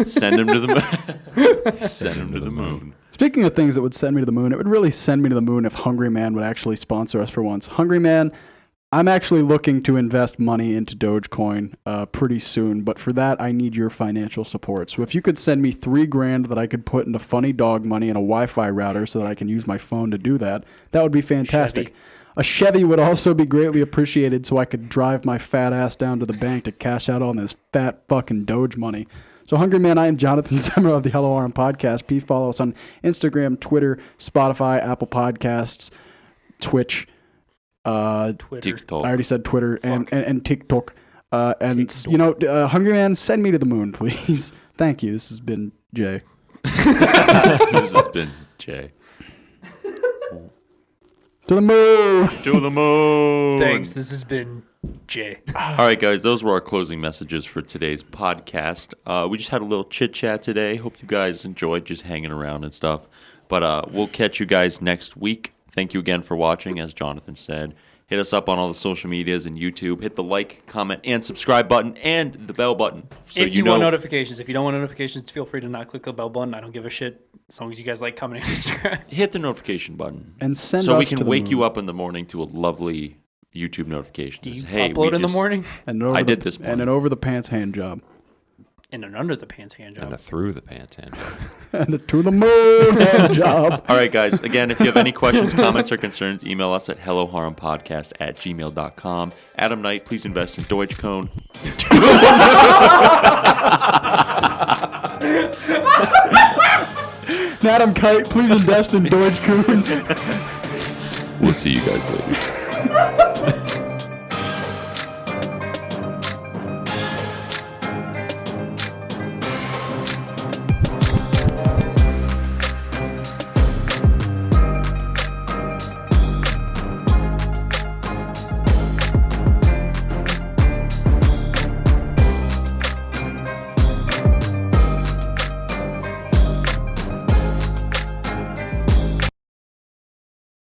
Send him to the moon. Send him to the moon. Speaking of things that would send me to the moon, it would really send me to the moon if Hungry Man would actually sponsor us for once. Hungry Man, I'm actually looking to invest money into Dogecoin pretty soon, but for that I need your financial support. So if you could send me $3,000 that I could put into funny dog money and a Wi-Fi router so that I can use my phone to do that, that would be fantastic. Chevy. A Chevy would also be greatly appreciated so I could drive my fat ass down to the bank to cash out on this fat fucking Doge money. So Hungry Man, I am Jonathan Semmer of the Hello Harem Podcast. Please follow us on Instagram, Twitter, Spotify, Apple Podcasts, Twitch, Twitter. TikTok. I already said Twitter and TikTok. And, TikTok. you know, Hungry Man, send me to the moon, please. Thank you. This has been Jay. This has been Jay. To the moon! To the moon. Thanks. This has been Jay. All right, guys, those were our closing messages for today's podcast. We just had a little chit chat today. Hope you guys enjoyed just hanging around and stuff. But we'll catch you guys next week. Thank you again for watching. As Jonathan said, Hit us up on all the social medias and YouTube. Hit the like, comment, and subscribe button and the bell button. So if you want notifications. If you don't want notifications, feel free to not click the bell button. I don't give a shit as long as you guys like, comment, and subscribe. Hit the notification button. And send so us we can to the wake moon. you up in the morning to a lovely YouTube notification. Do you Hey, upload in the morning? And I did this morning. And an over the pants hand job. And an under the pants hand And job. a through the pants hand job. And a to the moon hand job. All right, guys. Again, if you have any questions, comments, or concerns, email us at helloharempodcast@gmail.com. Adam Knight, please invest in Dogecoin. Adam Kite, please invest in Dogecoin. We'll see you guys later.